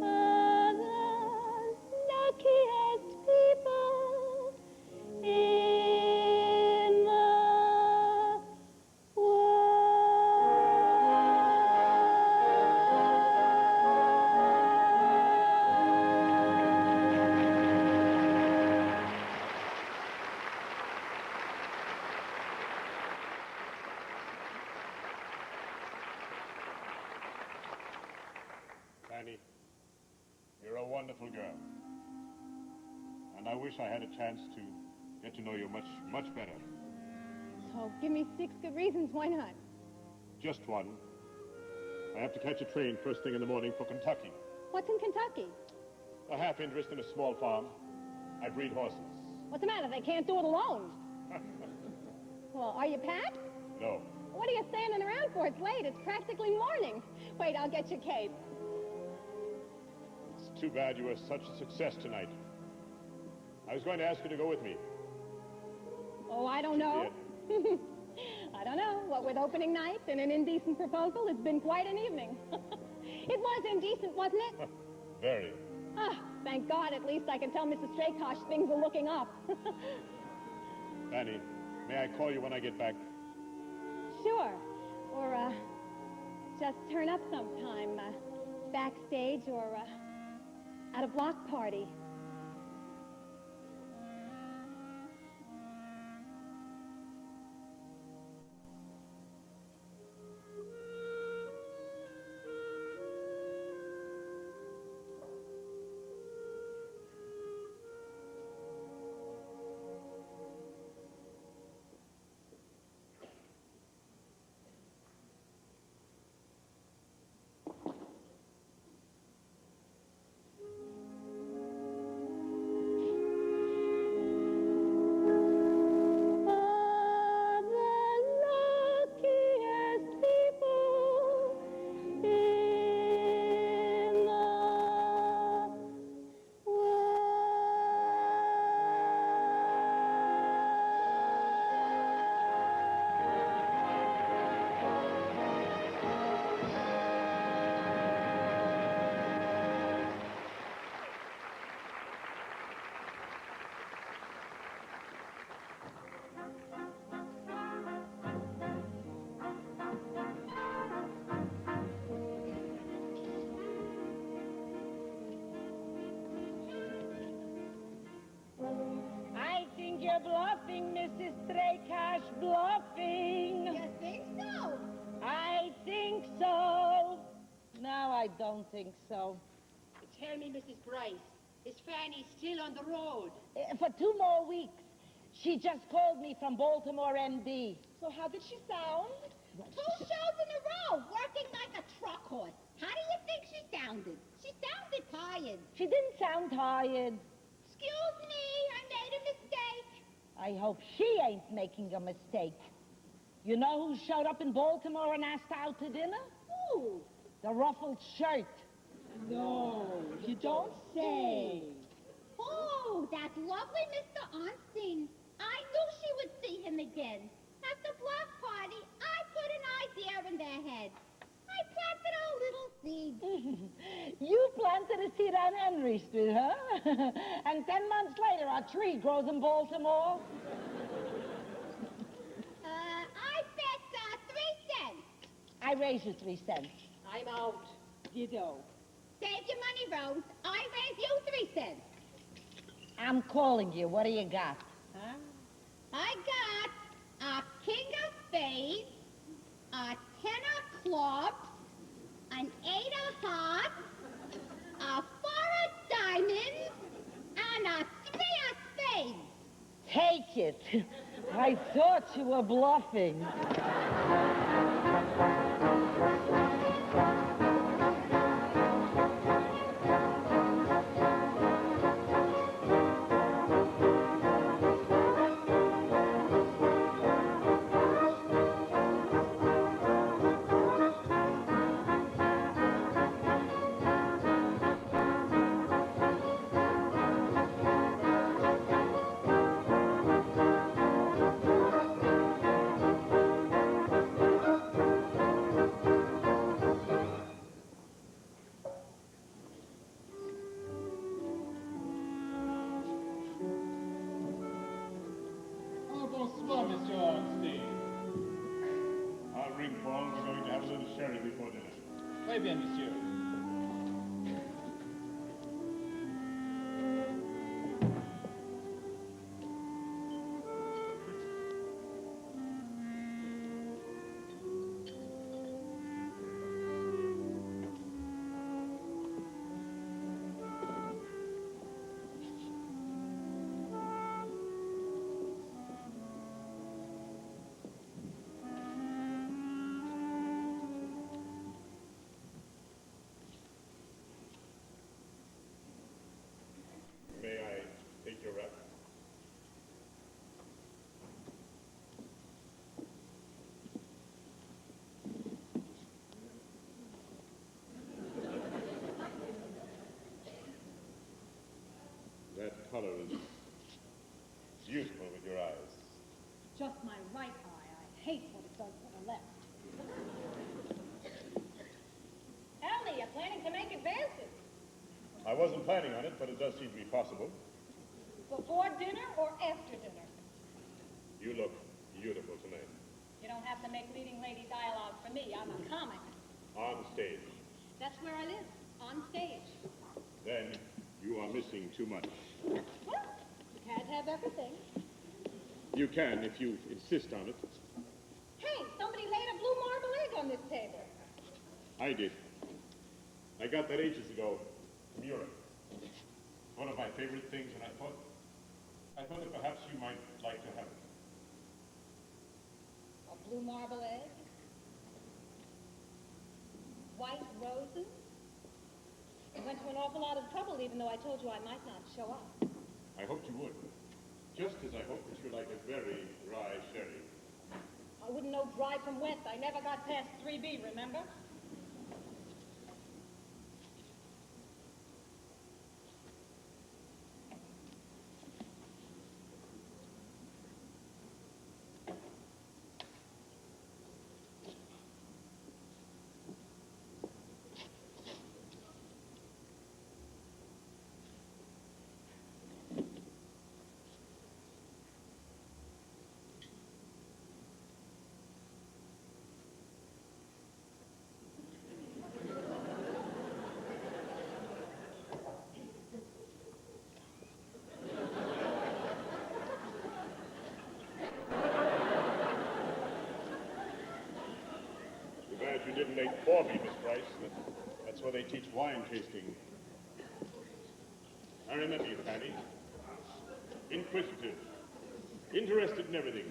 Are the luckiest people in the Fanny, you're a wonderful girl. And I wish I had a chance to get to know you much, much better. So give me 6 good reasons why not. Just one. I have to catch a train first thing in the morning for Kentucky. What's in Kentucky? A half interest in a small farm. I breed horses. What's the matter? They can't do it alone. Well, are you packed? No. What are you standing around for? It's late. It's practically morning. Wait, I'll get your cape. It's too bad you were such a success tonight. I was going to ask you to go with me. Oh, I don't know. I don't know. What with opening night and an indecent proposal, it's been quite an evening. It was indecent, wasn't it? Very. Ah, thank God. At least I can tell Mrs. Straykosh things are looking up. Fanny, may I call you when I get back? Sure. Or, just turn up sometime, backstage or, at a block party. You're bluffing, Mrs. Straykosh, bluffing. You think so? I think so. No, I don't think so. Tell me, Mrs. Bryce, is Fanny still on the road? For 2 more weeks. She just called me from Baltimore, MD. So how did she sound? 2 shows in a row, working like a truck horse. How do you think she sounded? She sounded tired. She didn't sound tired. Excuse me, I made a mistake. I hope she ain't making a mistake. You know who showed up in Baltimore and asked out to dinner? Who? The ruffled shirt. No, you don't say. Oh, Oh, that lovely Mr. Ornstein. I knew she would see him again. At the block party, I put an idea in their heads. I planted a little seed. You planted a seed on Henry Street, huh? And 10 months later, a tree grows in Baltimore. I bet 3 cents. I raise you 3 cents. I'm out. Ditto. Save your money, Rose. I raise you 3 cents. I'm calling you. What do you got? Huh? I got a king of spades, a 10 of clubs, an 8 of hearts, a 4 of diamonds, and a 3 of spades. Take it. I thought you were bluffing. Bonsoir, Monsieur Ornstein. I'll ring, Paul. We're going to have a little sherry before dinner. Très bien, monsieur. May I take your wrap? That color is beautiful with your eyes. Just my right eye. I hate what it does to the left. Ellie, you're planning to make advances. I wasn't planning on it, but it does seem to be possible. Before dinner or after dinner? You look beautiful tonight. You don't have to make leading lady dialogue for me. I'm a comic. On stage. That's where I live, on stage. Then you are missing too much. Well, you can't have everything. You can if you insist on it. Hey, somebody laid a blue marble egg on this table. I did. I got that ages ago from Europe. One of my favorite things, and I thought that perhaps you might like to have it. A blue marble egg. White roses. I went to an awful lot of trouble even though I told you I might not show up. I hoped you would. Just as I hoped that you like a very dry sherry. I wouldn't know dry from wet. I never got past 3B, remember? You didn't make for me, Miss Price. That's where they teach wine tasting. I remember you, Fanny. Inquisitive. Interested in everything.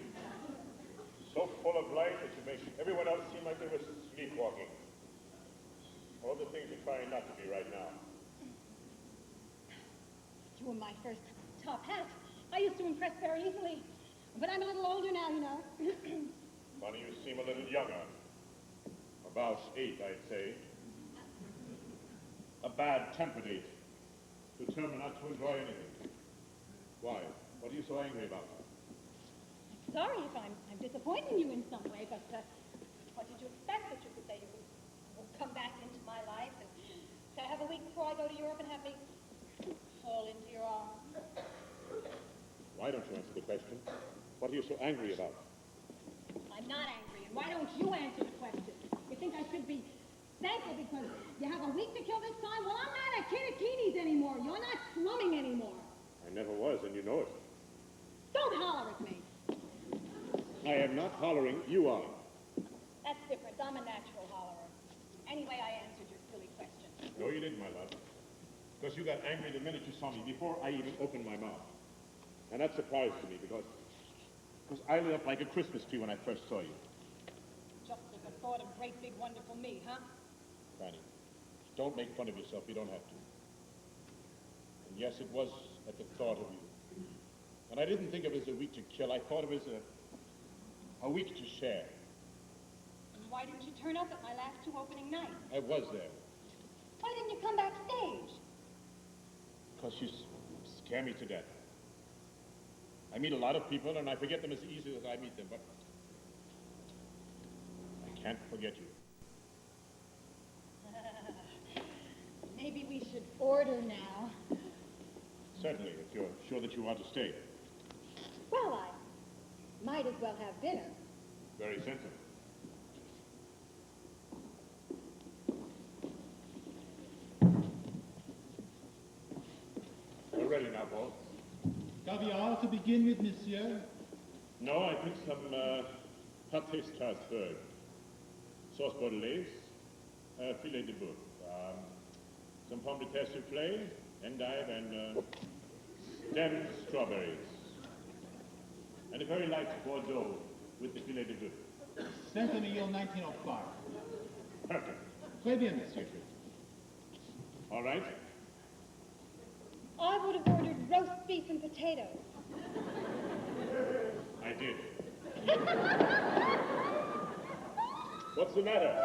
So full of life that you make everyone else seem like they were sleepwalking. All the things you're trying not to be right now. You were my first top hat. I used to impress very easily. But I'm a little older now, you know. Funny, you seem a little younger. About 8, I'd say. A bad-tempered 8. Determined not to enjoy anything. Why? What are you so angry about? Sorry if I'm disappointing you in some way, but what did you expect that you could say you would come back into my life and to have a week before I go to Europe and have me fall into your arms? Why don't you answer the question? What are you so angry about? I'm not angry, and why don't you answer the question? You think I should be thankful because you have a week to kill this time? Well, I'm not a kid of Keeney's anymore. You're not slumming anymore. I never was, and you know it. Don't holler at me. I am not hollering, you are. That's different. I'm a natural hollerer. Anyway, I answered your silly question. No, you didn't, my love. Because you got angry the minute you saw me, before I even opened my mouth. And that surprised me, because I lit up like a Christmas tree when I first saw you. Just at the thought of great, big, wonderful me, huh? Fanny, don't make fun of yourself. You don't have to. And yes, it was at the thought of you. And I didn't think of it as a week to kill. I thought of it as a week to share. And why didn't you turn up at my last two opening nights? I was there. Why didn't you come backstage? Because you scare me to death. I meet a lot of people, and I forget them as easily as I meet them, but I can't forget you. Maybe we should order now. Certainly, if you're sure that you want to stay. Well, I might as well have dinner. Very sensible. We're ready now, Paul. Caviar to begin with, monsieur? No, I think some pâté Strasbourg, sauce bordelaise, filet de boeuf, some pomme de terre soufflé, endive, and stemmed strawberries. And a very light Bordeaux with the filet de boeuf. Saint-Emilion 1905. Perfect. Très bien, monsieur. All right. I would have ordered roast beef and potatoes. I did. What's the matter?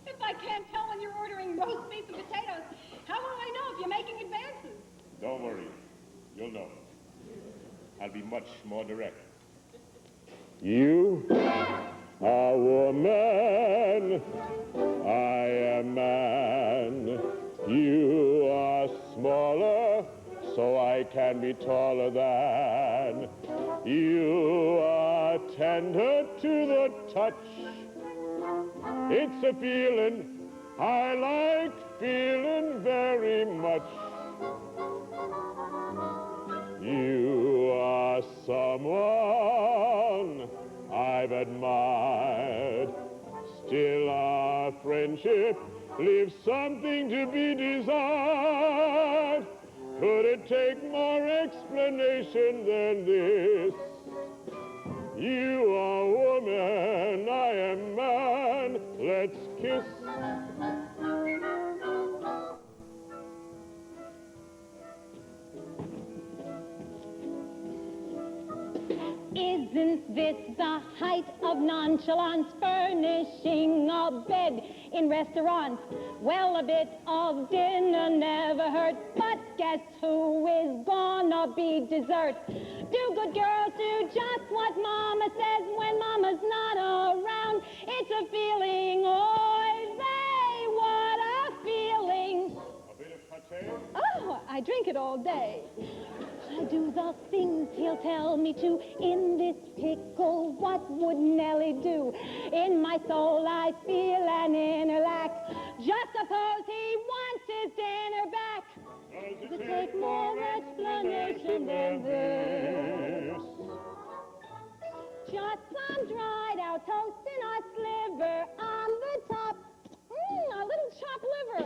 If I can't tell when you're ordering roast beef and potatoes, how will I know if you're making advances? Don't worry. You'll know. I'll be much more direct. You are woman. I am man. You are smaller, so I can be taller than. You are tender to the touch. It's a feeling I like feeling very much. You are someone I've admired. Still our friendship leaves something to be desired. Could it take more explanation than this? You are woman, I am man. Let's kiss. Isn't this the height of nonchalance, furnishing a bed in restaurants? Well, a bit of dinner never hurt, but guess who is gonna be dessert? Do good girls do just what Mama says when Mama's not around? It's a feeling, oy vey, what a feeling. A bit of pâté? Oh, I drink it all day. I do the things he'll tell me to. In this pickle, what would Nellie do? In my soul, I feel an inner lack. Just suppose he wants his dinner back. Does it take more explanation than this? Just some dried out toast and a sliver on the top. A little chopped liver.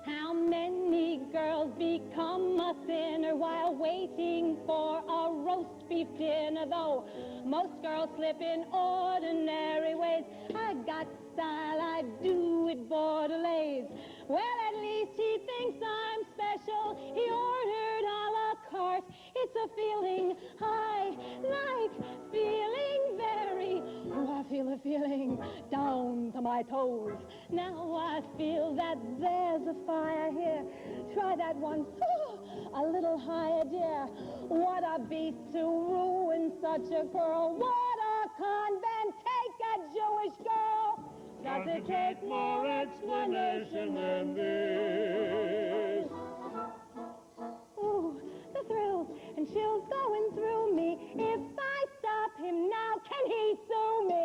How many girls become a sinner while waiting for a roast beef dinner, though? Most girls slip in ordinary ways. I got style, I do it Bordelaise. Well, at least he thinks I'm special. He ordered a la carte. It's a feeling I like, feeling very. Oh, I feel a feeling down to my toes. Now I feel that there's a fire here. Try that once, a little higher, dear. What a beast to ruin such a girl. What a convent, take a Jewish girl. Does it take more explanation than this? Ooh, the thrills and chills going through me. If I stop him now, can he sue me?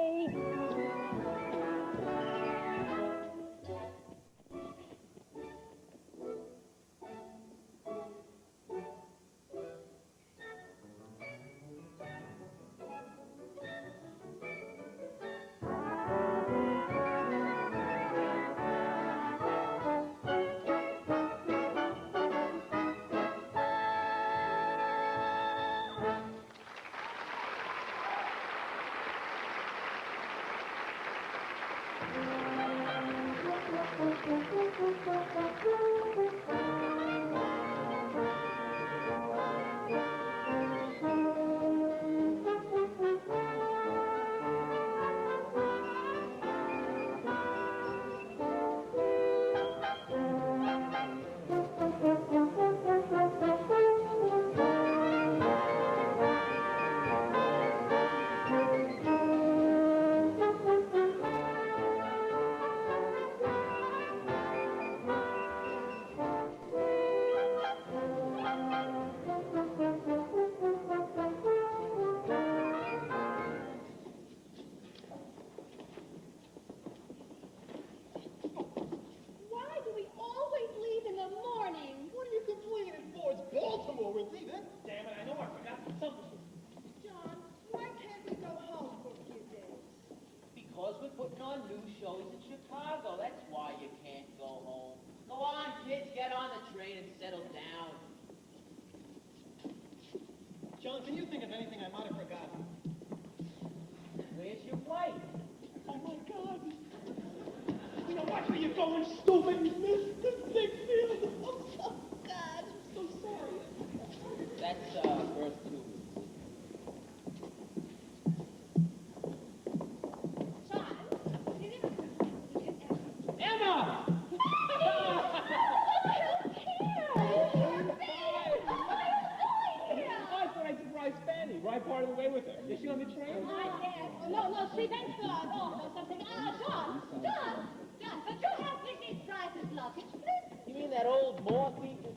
Why do we always leave in the morning? What are you complaining for? It's Baltimore. We're leaving. Damn it, I know I forgot something. John, why can't we go home for a few days? Because we're putting on new shows in Chicago. That's why you can't go home. Go on, kids, get on the train and settle down. John, can you think of anything I might have forgotten? Where's your wife? Oh, my God. You know, watch where you're going, stupid Mr. Ziegfeld. Oh, God, I'm so sorry. That's, birth too. John, you didn't... Emma! I thought I surprised Fanny right part of the way with her. Is she on the train? Not yet. No, she went to an office or something. John, could you have Mrs. Price's luggage, please? You mean that old moth-eaten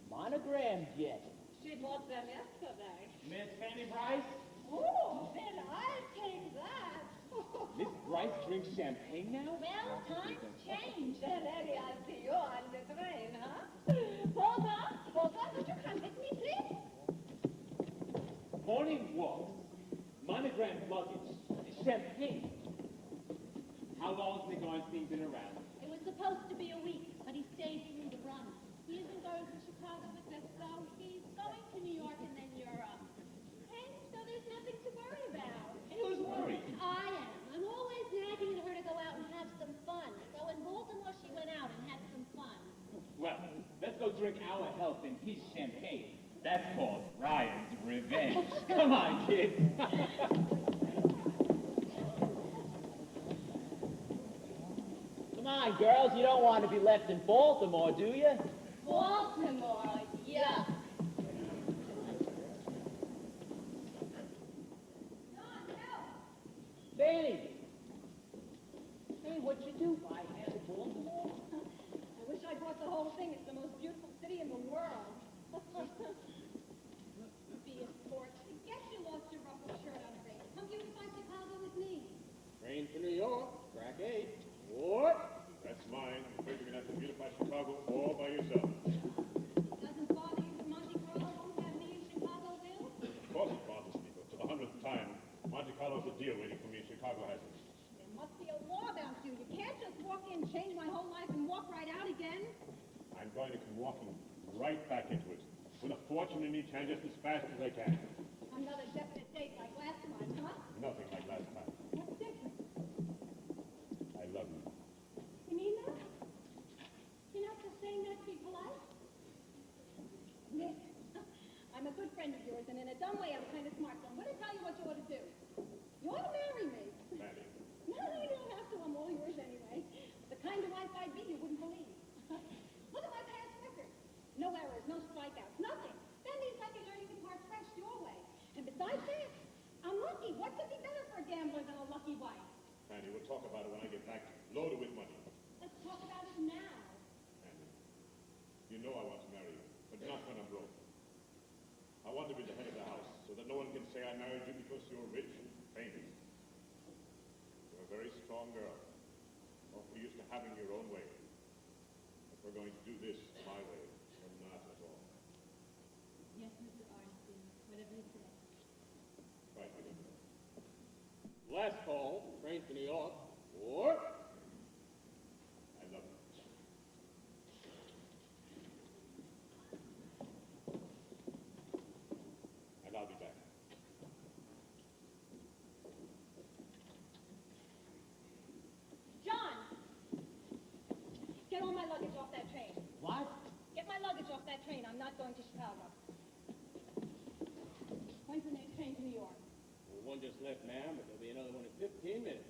monogram jet? She bought them yesterday. Miss Fanny Bryce? Oh, then I'll take that. Miss Bryce drinks champagne now? Well, times change. Then maybe I'll see you on the train, huh? Walter, would you come with me, please? Morning walks, monogram luggage, champagne. How long has Nick been around? It was supposed to be a week, but he stayed through the run. He isn't going to Chicago with us, though. He's going to New York and then Europe. And so there's nothing to worry about. Who's worried? I am. I'm always nagging at her to go out and have some fun. So in Baltimore, she went out and had some fun. Well, let's go drink our health in his champagne. That's called Ryan's revenge. Come on, kids. Come on, girls, you don't want to be left in Baltimore, do you? Baltimore, yeah. Fanny! Hey, what'd you do? Buy half of Baltimore? I wish I bought the whole thing. It's the most beautiful city in the world. Be a sport. I guess you lost your ruffled shirt on a race. Come beautify Chicago with me. Train to New York, track 8. What? That's mine. I'm afraid you're going to have to beautify Chicago all by yourself. Doesn't bother you that Monte Carlo won't have me in Chicagoville? Of course it bothers me, but for the 100th time, Monte Carlo's a deal waiting for me in Chicago, has it? There must be a law about you. You can't just walk in, change my whole life, and walk right out again. I'm going to come walking right back into it, with a fortune in each hand just as fast as I can. Another definite date like last time, huh? Nothing like last time. What's different? I love you. You mean that? You're not just saying that to be polite? Nick, I'm a good friend of yours, and in a dumb way, I'm kind of smart, so I'm going to tell you what you ought to do. You ought to marry me. we'll talk about it when I get back, loaded with money. Let's talk about it now. Annie, you know I want to marry you, but not when I'm broke. I want to be the head of the house, so that no one can say I married you because you're rich and famous. You're a very strong girl, awfully used to having your own way. If we're going to do this my way, or not at all. Yes, Mr. Arnstein, whatever you say. Right, I know. Last call, train to New York, or... I love you. And I'll be back. John! Get all my luggage off that train. What? Get my luggage off that train. I'm not going to Chicago. When's the next train to New York? Well, one just left, ma'am, but there'll be another one in 15 minutes.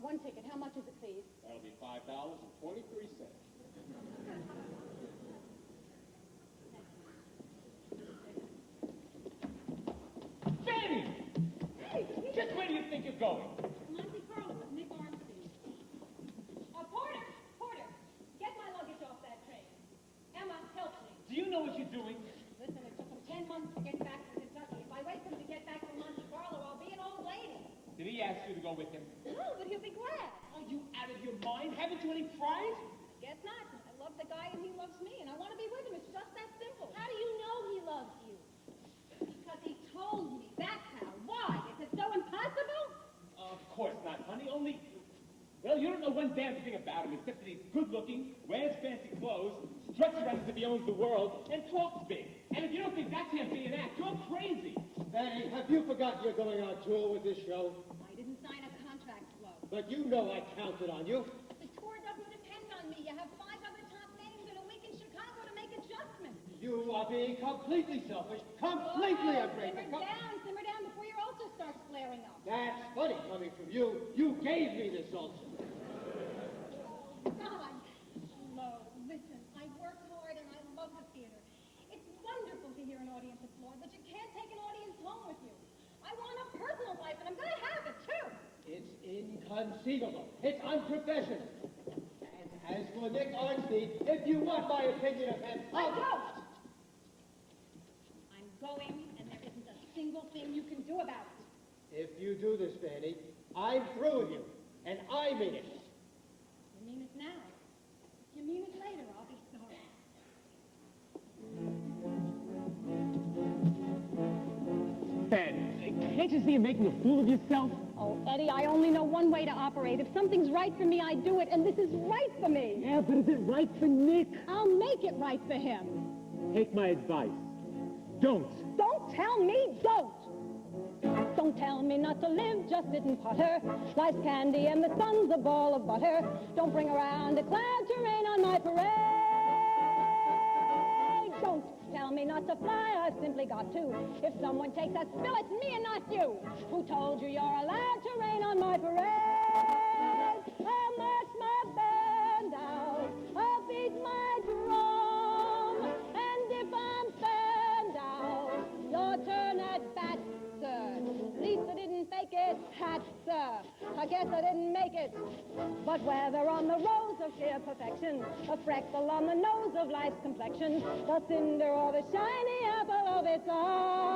One ticket. How much is it, please? That'll be $5.23. Fanny! Hey! Just where do you think you're going? Monte Carlo with Nick Arnstein. Porter! Porter! Get my luggage off that train. Emma, help me. Do you know what you're doing? Listen, it took them 10 months to get back to Kentucky. If I wait for them to get back from Monte Carlo, I'll be an old lady. Did he ask you to go with him? No, but he'll be glad. Are you out of your mind? Haven't you any pride? Guess not. I love the guy and he loves me, and I want to be with him. It's just that simple. How do you know he loves you? Because he told me. That's how. Why? Is it so impossible? Of course not, honey. Only... Well, you don't know one damn thing about him, except that he's good-looking, wears fancy clothes, struts around as if he owns the world, and talks big. And if you don't think that can't be an act, you're crazy. Fanny, have you forgotten you're going on tour with this show? I didn't sign a contract, Flo. But you know I counted on you. The tour doesn't depend on me. You have 5 other top names in a week in Chicago to make adjustments. You are being completely selfish, completely ungrateful. Simmer down before your ulcer starts flaring up. That's funny coming from you. You gave me this ulcer. God, Flo, listen, I work hard and I love the theater. It's wonderful to hear an audience applaud, but you can't take an audience home with you. I want a personal life, and I'm going to have it, too. It's inconceivable. It's unprofessional. And as for Nick Arnstein, if you want my opinion of him, I don't. I'm going, and there isn't a single thing you can do about it. If you do this, Fanny, I'm through with you. And I mean it. You mean it now. If you mean it later, I'll be sorry. Ben, can't you see you're making a fool of yourself? Oh, Eddie, I only know one way to operate. If something's right for me, I do it, and this is right for me. Yeah, but is it right for Nick? I'll make it right for him. Take my advice. Don't. Don't tell me don't. Don't tell me not to live, just sit and putter. Life's candy and the sun's a ball of butter. Don't bring around a cloud to rain on my parade. Don't tell me not to fly, I've simply got to. If someone takes that spill, it's me and not you. Who told you you're allowed to rain on my parade? I'll march my band out, I'll beat my drum. And if I'm fanned out, your turn at bat, sir. Lisa didn't fake it, hat, sir. I guess I didn't make it. But whether on the rose of sheer perfection, a freckle on the nose of life's complexion, the cinder or the shiny apple of its eye,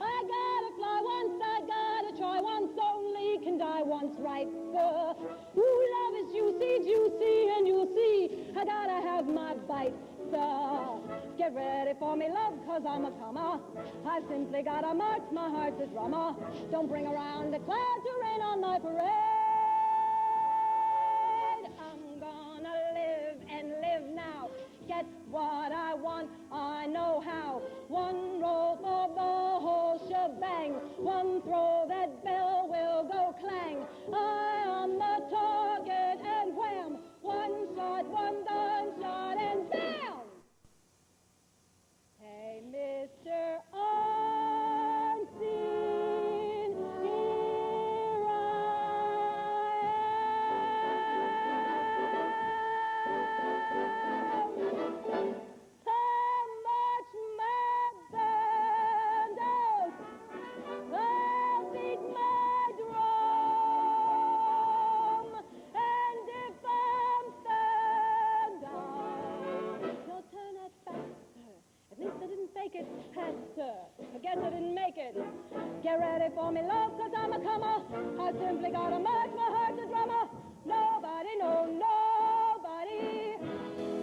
I gotta fly once, I gotta try once, only can die once, right, sir. Ooh, love is juicy, and you'll see, I gotta have my bite, sir. Get ready for me, love, 'cause I'm a comer. I've simply gotta march, my heart's a drummer. Don't bring around a cloud to rain on my parade. I'm gonna live and live now. Get what I want, I know how. One roll for the whole shebang. One throw, that bell will go clang. I am the target, and wham! One shot, one gunshot, and bam! Hey, Mr. Arnstein, here I am. How much my band out? I'll be ready for me love, cause I'm a comer. I simply gotta merge my heart's a drummer. Nobody, no, nobody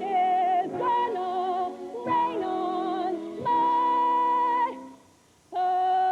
is gonna rain on my parade.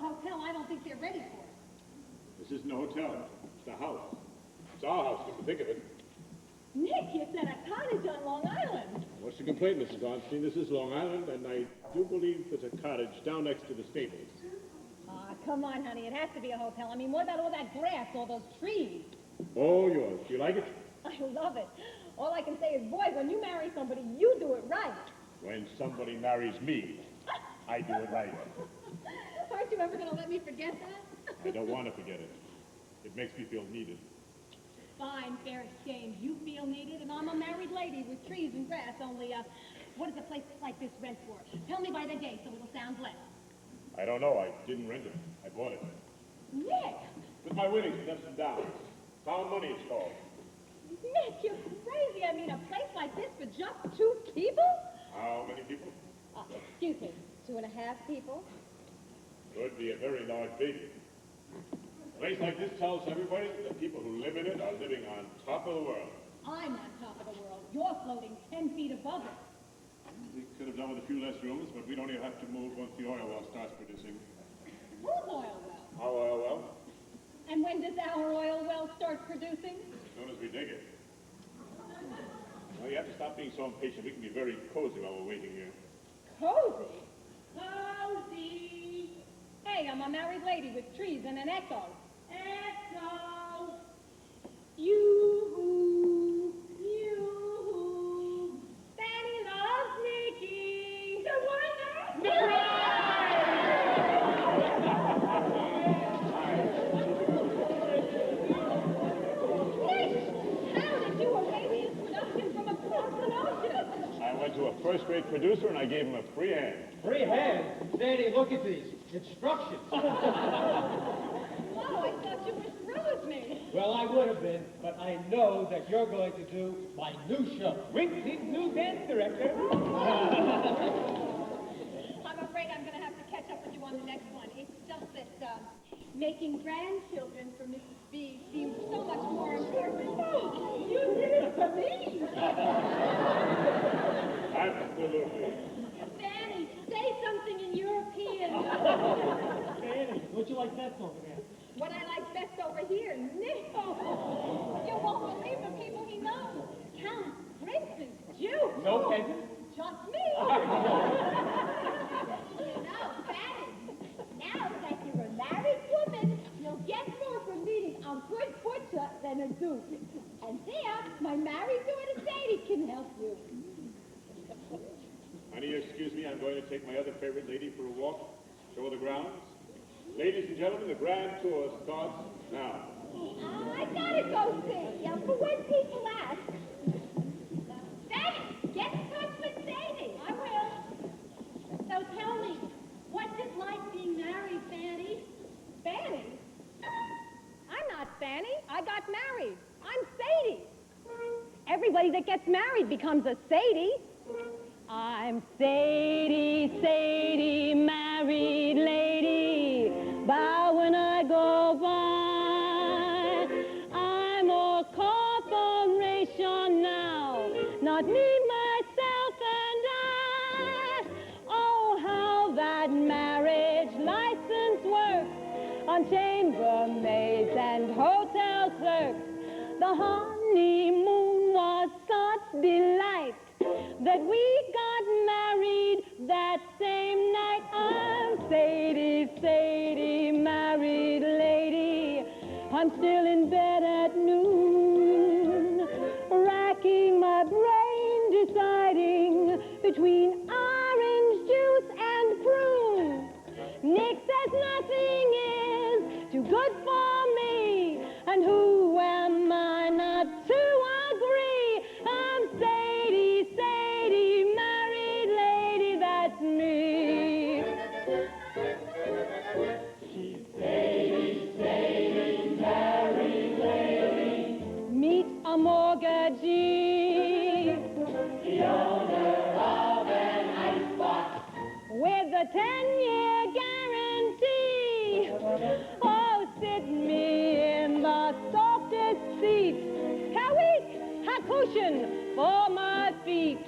hotel I don't think they're ready for. This isn't a hotel. It's a house. It's our house, come to think of it. Nick, you said a cottage on Long Island. What's the complaint, Mrs. Ornstein? This is Long Island, and I do believe there's a cottage down next to the stables. Ah, come on, honey. It has to be a hotel. I mean, what about all that grass, all those trees? All yours. Do you like it? I love it. All I can say is, boy, when you marry somebody, you do it right. When somebody marries me, I do it right. Aren't you ever going to let me forget that? I don't want to forget it. It makes me feel needed. fine, fair exchange. You feel needed, and I'm a married lady with trees and grass, only, what does a place like this rent for? Tell me by the day so it'll sound less. I don't know. I didn't rent it. I bought it. Nick! With my winnings, ups and downs. Found money, it's called. Nick, you're crazy. I mean, a place like this for just 2 people? How many people? Excuse me, 2.5 people? Could be a very large baby. A place like this tells everybody that the people who live in it are living on top of the world. I'm on top of the world. You're floating 10 feet above it. We could have done with a few less rooms, but we'd only have to move once the oil well starts producing. Whose oil well? Our oil well? And when does our oil well start producing? As soon as we dig it. Well, you have to stop being so impatient. We can be very cozy while we're waiting here. Cozy? Cozy! Hey, I'm a married lady with trees and an echo. Echo! You-hoo! You-hoo! Fanny loves Nicky! So why not? I went to a first-rate producer and I gave him a free hand. Free hand? Danny, look at these. Instructions. Oh, I thought you were through with me. Well, I would have been, but I know that you're going to do my new show. Winky's new dance director. I'm afraid I'm going to have to catch up with you on the next one. It's just that making grandchildren for Mrs. B seems so much more important. Oh, you did it for me. Absolutely. Fanny, say something in European. Danny, don't you like that over there? What I like best over here, Nick. You won't believe the people he knows. Count, princes, Jews. No peasants? Just me. No, Fanny. Now that you're a married woman, you'll get more from meeting a good butcher than a duke. And there, my married daughter Sadie can help you. Honey, excuse me, I'm going to take my other favorite lady for a walk, show her the grounds. Ladies and gentlemen, the grand tour starts now. I gotta go see you for when people ask. Fanny, get in touch with Sadie. I will. So tell me, what's it like being married, Fanny? Fanny? I'm not Fanny. I got married. I'm Sadie. Everybody that gets married becomes a Sadie. I'm Sadie, Sadie, married lady. Bow when I go by. I'm a corporation now, not me, myself, and I. Oh, how that marriage license works on chambermaids and hotel clerks. The honeymoon was such delight that we got married that same night. I'm Sadie, Sadie, married lady. I'm still in bed at noon, racking my brain, deciding between orange juice and prune. Nick says nothing is too good for me, and who am I not to agree? I'm Sadie, Sadie, married lady, that's me. She's Sadie, Sadie, married lady. Meet a mortgagee, the owner of an icebox with a 10-year guarantee. Oh, sit me in the softest seat. Kaweek, ha cushion for my feet.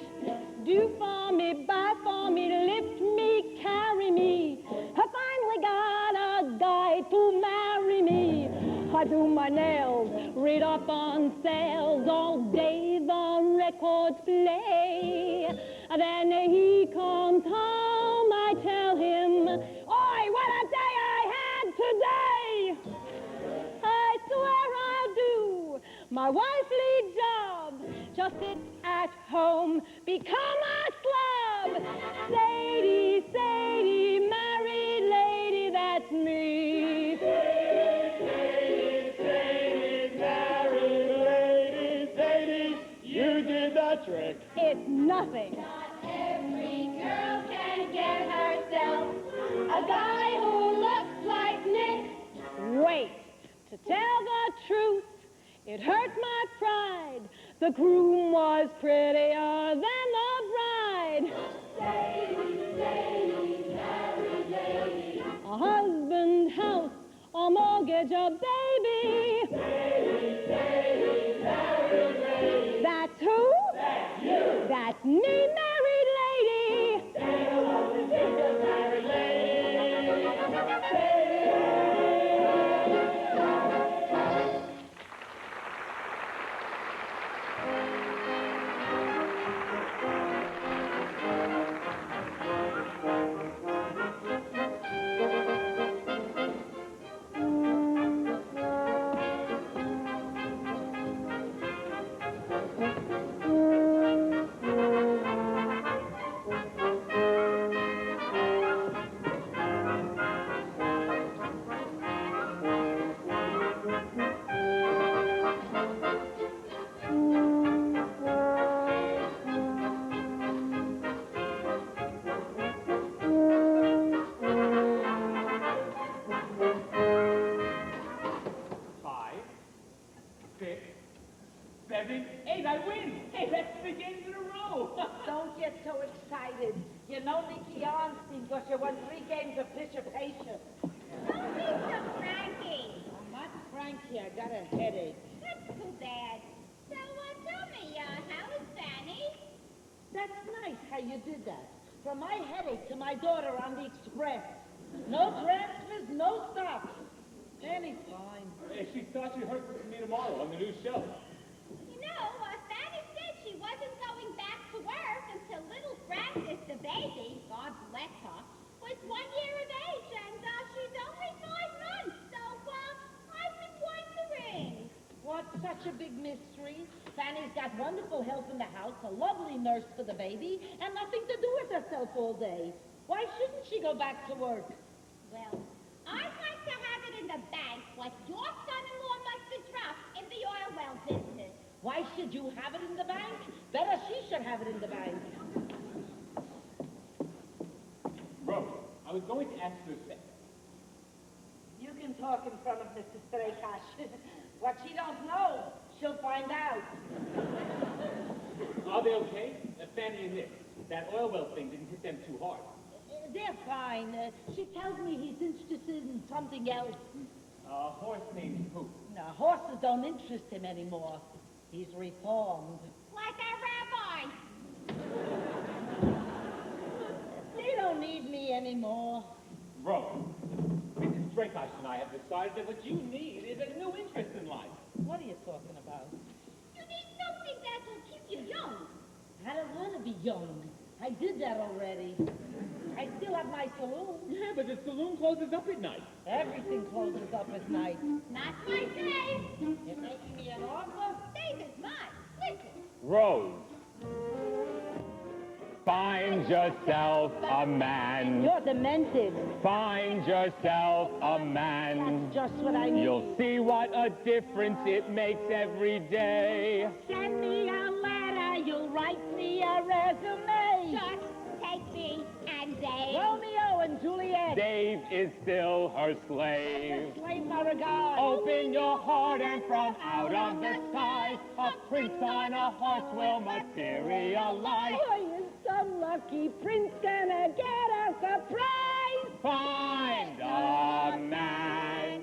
Do for me, buy for me, lift me, carry me. I finally got a guy to marry me. I do my nails, read up on sales all day, the records play. Then he comes home, I tell him, oi, what a day I had today! I swear I'll do my wifely job, just sit at home, become a slub. Sadie, Sadie, married lady, that's me. Sadie, Sadie, married lady. It's nothing. Every girl can get herself a guy who looks like Nick. Wait. To tell the truth, it hurt my pride. The groom was prettier than the bride. A husband, house, a mortgage, a baby. That's who? That's you. That's me, married lady. Don't get so excited. You know Nicky Arnstein because you won 3 games of Bishop-Asia. Don't be so cranky. I'm not cranky. I got a headache. That's too bad. So, tell me, how is Fanny? That's nice how you did that. From my headache to my daughter on the express. No transfers, no stops. Fanny's fine. She thought she heard from me tomorrow on the new show. You know, Fanny said she wasn't going back to work until little Francis, the baby, God bless her, was 1 year of age, and she's only 5 months. So, I've been waiting to ring. What's such a big mystery? Fanny's got wonderful help in the house, a lovely nurse for the baby, and nothing to do with herself all day. Why shouldn't she go back to work? Well, I'd like to have it in the bank what your son-in-law must have dropped in the oil well business. Why should you have it in the bank? Better she should have it in the bank. Rose, I was going to ask you a second. You can talk in front of Mrs. Straykash. What she don't know, she'll find out. Are they okay? Fanny and Nick. That oil well thing didn't hit them too hard. They're fine. She tells me he's interested in something else. A horse named who? No, horses don't interest him anymore. He's reformed. Like our rabbi. They don't need me anymore. Rose, Mrs. Straykash and I have decided that what you need is a new interest in life. What are you talking about? You need something that will keep you young. I don't want to be young. I did that already. I still have my saloon. Yeah, but the saloon closes up at night. Everything closes up at night. Not my Dave. You're making me an offer? Dave is mine. Listen. Rose, find yourself a man. You're demented. Find yourself a man. That's just what I need. You'll see what a difference it makes every day. Send me a letter. You'll write me a resume. Just take me and Dave. Romeo and Juliet. Dave is still her slave. The slave Beauregard. Open your heart and from out of the sky, a prince on a horse will materialize. Oh, you're so lucky. Prince gonna get a surprise. Find a man.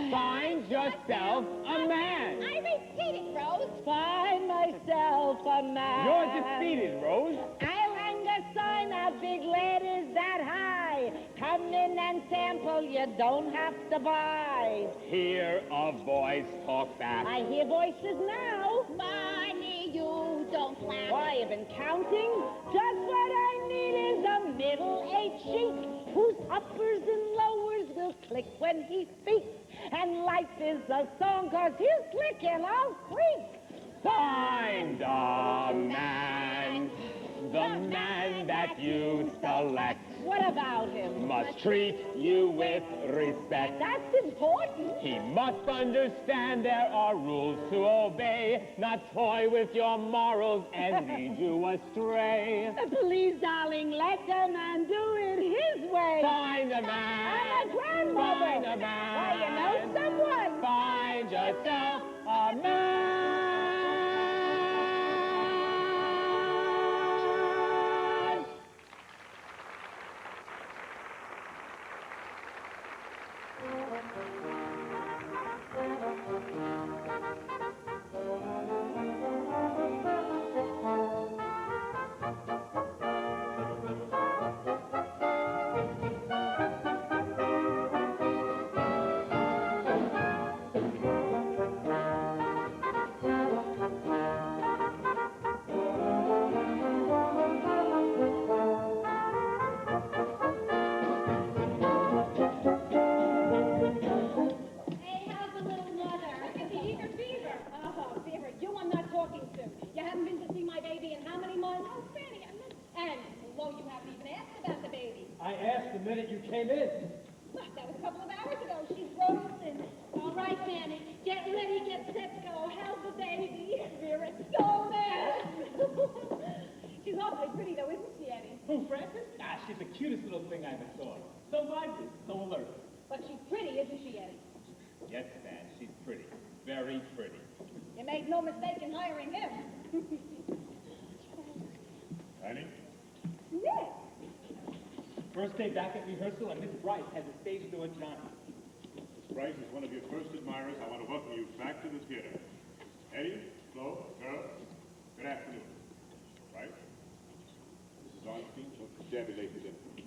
Find yourself a man. I repeat it, Rose. Find myself a man. You're defeated, Rose. I'll hang a sign out big letters that high. Come in and sample, you don't have to buy. Hear a voice talk back. I hear voices now. Money you don't laugh. Why, I've been counting. Just what I need is a middle-aged sheik whose uppers and lowers will click when he speaks. And life is a song 'cause he'll click and I'll squeak. Find a man, the man that that you select What about him? must treat you with respect. That's important. He must understand there are rules to obey, not toy with your morals and lead you astray. Please, darling, let the man do it his way. Find a man. I'm a grandmother. Find a man. Why, you know someone. Find yourself a man. Hey, how's the little mother? Is he eager fever? Oh, fever, you I'm not talking to. You haven't been to see my baby in how many months? Oh, Fanny, I missed. And, well, you haven't even asked about the baby. I asked the minute you came in. Well, that was a couple of hours ago. She's roasting. All right, Fanny, get ready, get set, go. How's the baby? Vera, so there. She's awfully pretty, though, isn't she, Eddie? Who, Francis? Ah, she's the cutest little thing I ever saw. So lively, so alert. But she's pretty, isn't she, Eddie? Yes, Stan, she's pretty. Very pretty. You made no mistake in hiring him. Fanny? Nick! First day back at rehearsal, and Miss Bryce has a stage door at Johnny. Miss Bryce is one of your first admirers. I want to welcome you back to the theater. Eddie, Flo, girls, good afternoon. Bryce? Mrs. Ornstein, Debbie, ladies and gentlemen.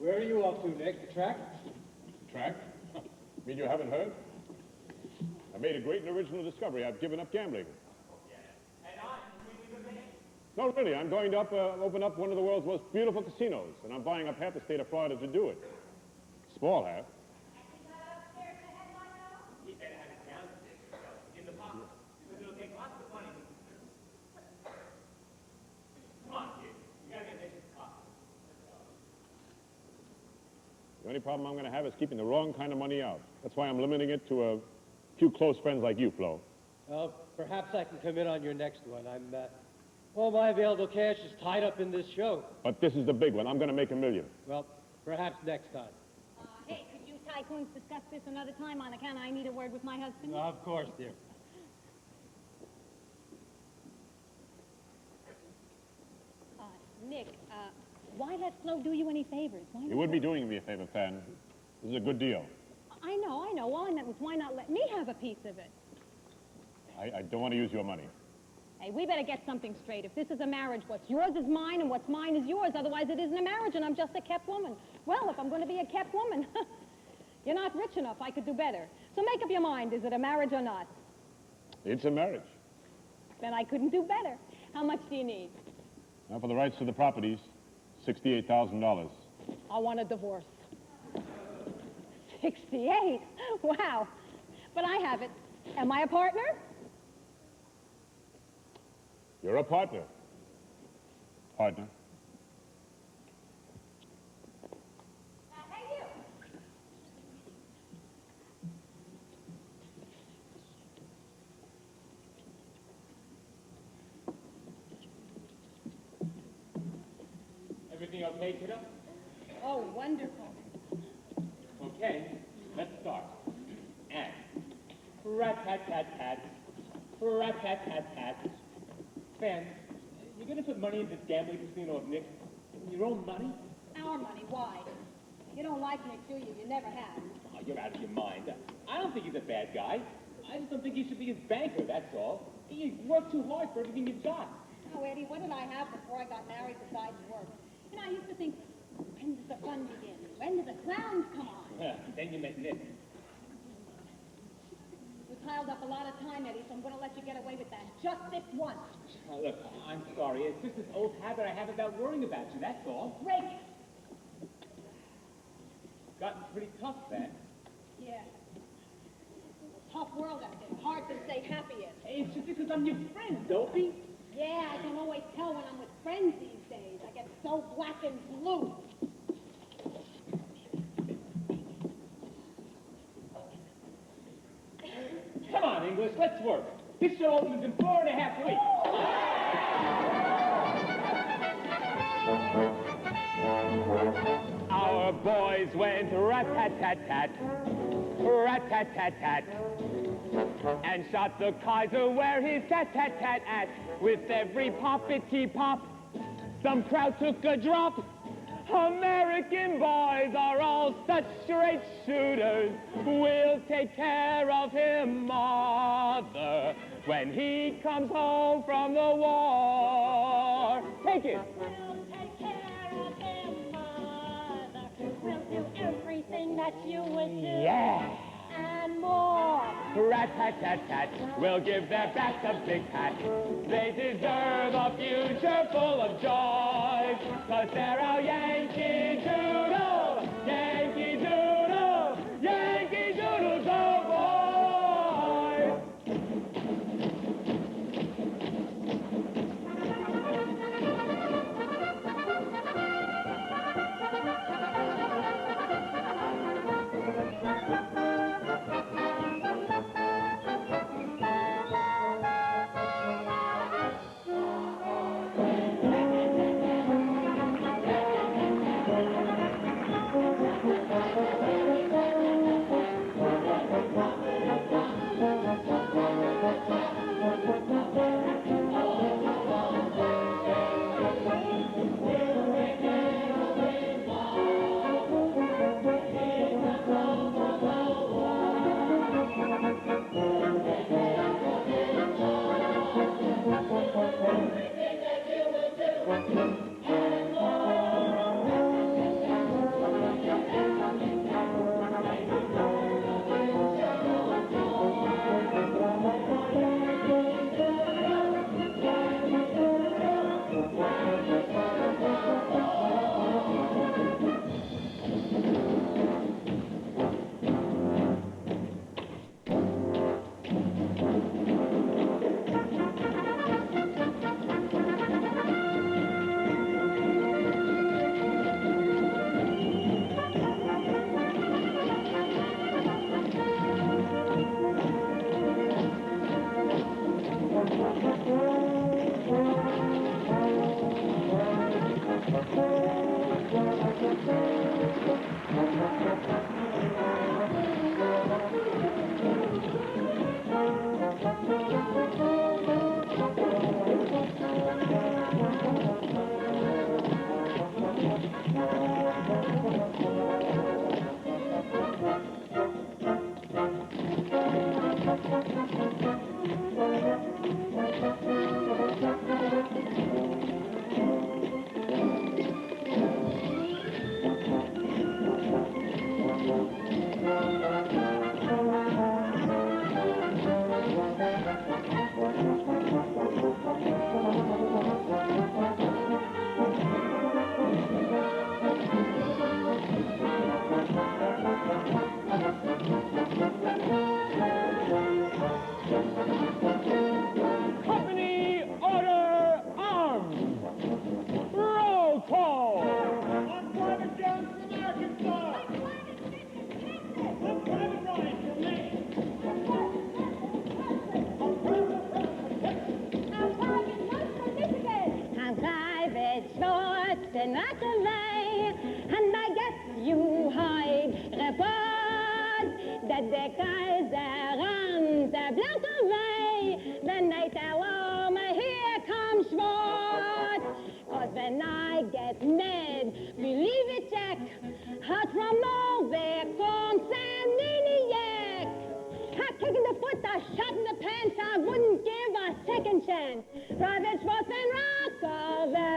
Where are you off to, Nick? The track? Track? Mean you haven't heard? I made a great and original discovery. I've given up gambling. No, really. I'm going to open up one of the world's most beautiful casinos, and I'm buying up half the state of Florida to do it. Small half. He better have it downstairs in the pocket, because it'll take lots of money. Come on, kid. You gotta get Nick's coffee. The only problem I'm going to have is keeping the wrong kind of money out. That's why I'm limiting it to a few close friends like you, Flo. Well, perhaps I can come in on your next one. All my available cash is tied up in this show. But this is the big one. I'm going to make $1 million. Well, perhaps next time. Hey, could you tycoons discuss this another time on account I need a word with my husband? Of course, dear. Nick, why let Flo do you any favors? Why You not would be doing me a favor, Fan. This is a good deal. I know. Why not let me have a piece of it? I don't want to use your money. Hey, we better get something straight. If this is a marriage, what's yours is mine and what's mine is yours. Otherwise, it isn't a marriage and I'm just a kept woman. Well, if I'm going to be a kept woman, you're not rich enough. I could do better. So make up your mind. Is it a marriage or not? It's a marriage. Then I couldn't do better. How much do you need? Now, for the rights to the properties, $68,000. I want a divorce. 68? Wow. But I have it. Am I a partner? You're a partner. Partner. Hey, you. Everything okay, kiddo? Oh, wonderful. Okay, let's start. And rat-tat-tat-tat, rat-tat-tat-tat. Fan, you're gonna put money into this gambling casino of Nick? Your own money? Our money. Why? You don't like Nick, do you? You never have. Oh, you're out of your mind. I don't think he's a bad guy. I just don't think he should be his banker, that's all. You work too hard for everything you've got. Oh, Eddie, what did I have before I got married besides work? You know, I used to think, when does the fun begin? When do the clowns come on? Then you met Nick. You piled up a lot of time, Eddie, so I'm going to let you get away with that. Just this once. Look, I'm sorry. It's just this old habit I have about worrying about you, that's all. Break it. Gotten pretty tough, Fan. Yeah. It's a tough world out there. Hard to stay happy in. Hey, it's just because I'm your friend, Dopey. Yeah, I can always tell when I'm with friends these days. I get so yellow, black, and blue. Come on, English, let's work. This show opens in 4.5 weeks. Our boys went rat-tat-tat-tat, rat-tat-tat-tat, and shot the Kaiser where he's tat-tat-tat at. With every poppity-pop, some crowd took a drop. American boys are all such straight shooters. We'll take care of him, mother, when he comes home from the war. Take it. We'll take care of him, mother. We'll do everything that you would do. Yeah. And more. Rat-tat-tat-tat, we'll give their backs a big pat. They deserve a future full of joy, 'cause they're our Yankee Doodle, Yankee Doodle, Yankee Doodle, go boys! Company order arms. Roll call. I'm Private Jones from Arkansas. I'm Private Ryan from Maine. I'm Private Nurse from Michigan. I'm Private Schwartz in Rockaway, and I guess you heard report that the Kaiser runs the block away. The night warm, here comes Schwartz. 'Cause when I get mad, believe it, Jack, hot from nowhere comes an maniac. A kick in the foot, a shot in the pants, I wouldn't give a second chance. Private Schwartz and Rockaway.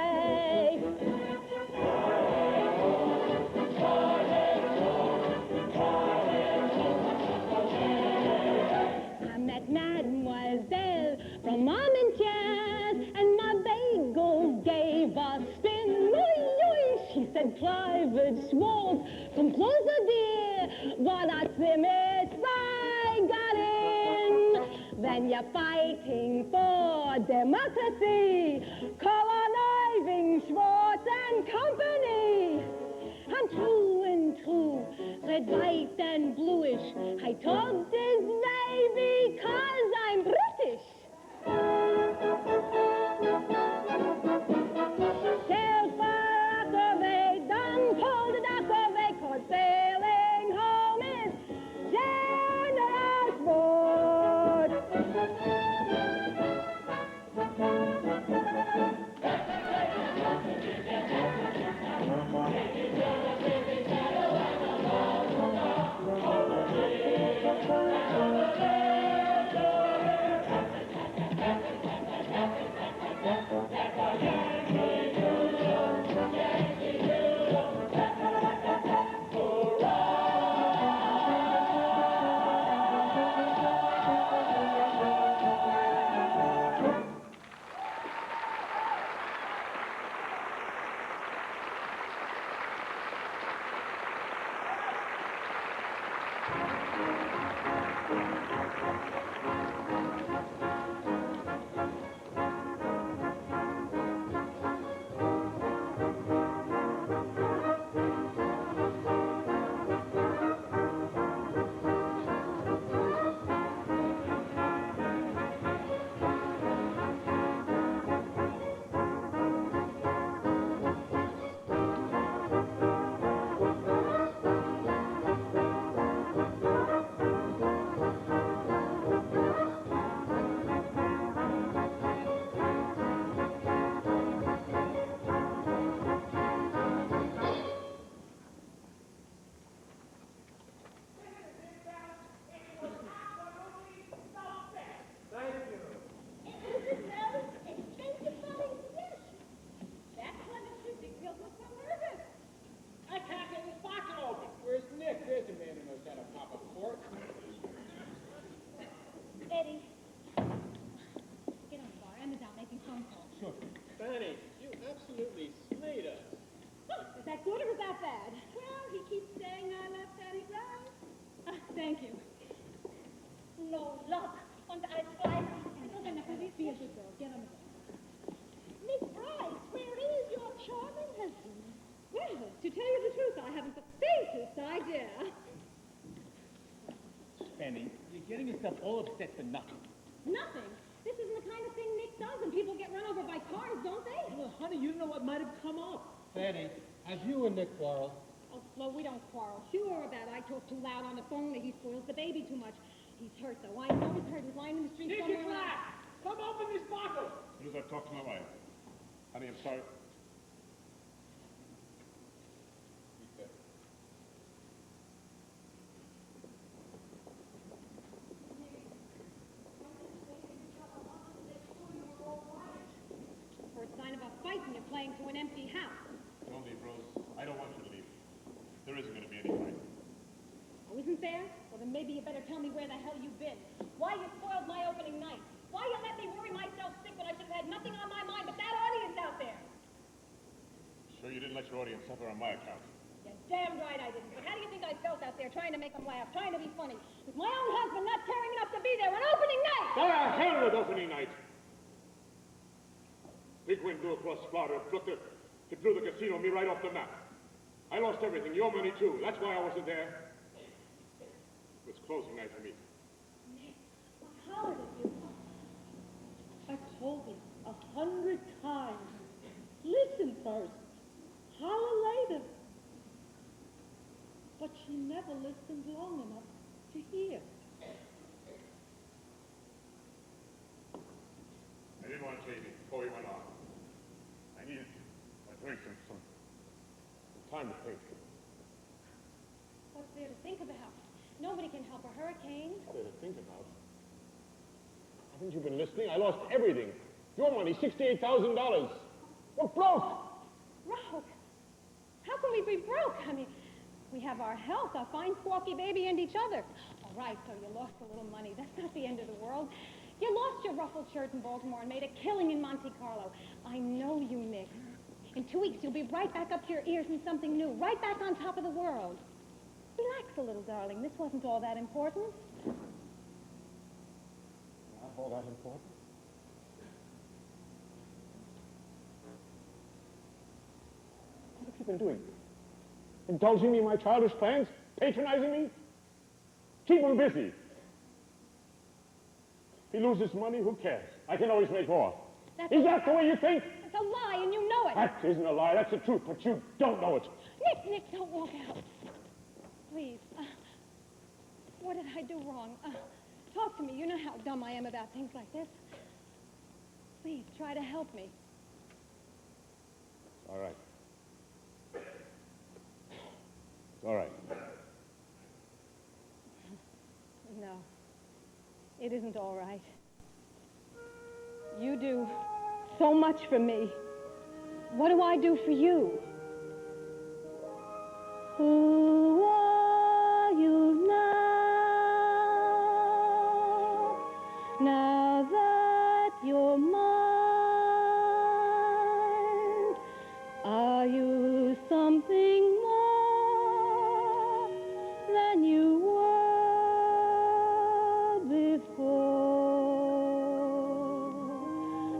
I met Mademoiselle from Mom and Chaz, and my bagel gave a spin. Oy, oy, she said, Private Schwartz, come closer, dear. What a simish I got in. When you're fighting for democracy, colonizing Schwartz and I took this baby 'cause I'm British. Sailed far Rockaway, done pulled the dock away, 'cause sailing home is generous sport. I can't get this pocket open. Where's Nick? There's a man who knows how to pop a cork. Eddie. Get on the bar. Emma's out making phone calls. Sure. Fanny, you absolutely slayed us. Is that good or is that bad? Well, he keeps saying I left Eddie right. Thank you. No luck. Und als Fleisch. Be a good girl. Get on the bar. Miss Price, where is your charming husband? Well, to tell you the truth, I haven't the faintest idea. Fanny, you're getting yourself all upset for nothing. Nothing. This isn't the kind of thing Nick does, and people get run over by cars, don't they? Well, honey, you don't know what might have come up. Fanny, have you and Nick quarreled? Oh, Flo, we don't quarrel. Sure about I talk too loud on the phone or he spoils the baby too much. He's hurt, though. I know he's hurt. He's lying in the street Nick, somewhere. it's Matt! Come open this bottle! As soon as I've talked to my wife. Honey, I'm sorry. For a sign of a fight and you're playing to an empty house. Don't leave, Rose. I don't want you to leave. There isn't going to be any fight. Oh, isn't there? Well, then maybe you better tell me where the hell you've been. Why you spoiled my opening night. Why you let me worry myself sick when I should have had nothing on my mind but that audience out there. Sure you didn't let your audience suffer on my account. You're damn right I didn't. But how do you think I felt out there trying to make them laugh, trying to be funny? With my own husband not caring enough to be there on opening night! Hell with opening night! Big wind blew across Florida, it blew the casino, me right off the map. I lost everything, your money too. That's why I wasn't there. It was closing night for me. How did you? I told him 100 times. Listen first. Holler later. But she never listened long enough to hear. I didn't want to change it before we went on. I needed a drink and some time to think. What's there to think about? Nobody can help a hurricane. What's there to think about? Haven't you been listening? I lost everything. Your money, $68,000. We're broke. Broke? How can we be broke? I mean, we have our health, our fine squawky baby, and each other. All right, so you lost a little money. That's not the end of the world. You lost your ruffled shirt in Baltimore and made a killing in Monte Carlo. I know you, Nick. In 2 weeks, you'll be right back up to your ears in something new, right back on top of the world. Relax a little, darling. This wasn't all that important. Not all that important? What have you been doing? Indulging me in my childish plans? Patronizing me? Keep him busy. If he loses money, who cares? I can always make more. Is that the way you think? It's a lie, and you know it. That isn't a lie. That's the truth, but you don't know it. Nick, don't walk out. Please. What did I do wrong? Talk to me. You know how dumb I am about things like this. Please, try to help me. All right. All right. No, it isn't all right. You do so much for me. What do I do for you? Who are you now? Now that you're mine, are you something more than you were before?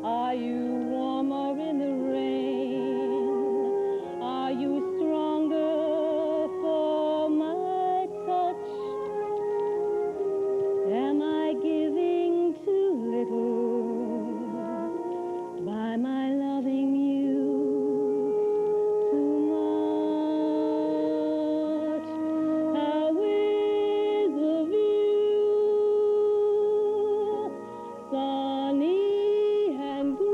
Are you warmer in the rain? Are you stronger for my touch? Am I giving too little by my loving you too much? How is the view? Sunny and green.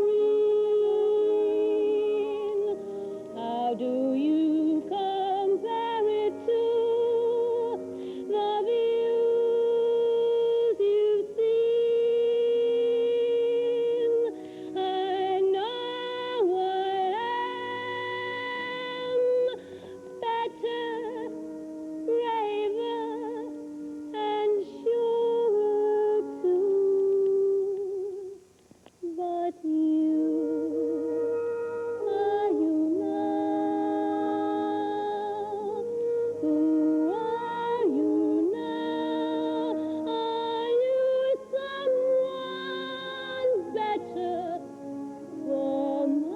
How do you compare it to the views you've seen? I know I am better, braver, and surer too. But you, are you now? Who are you now? Are you someone better for my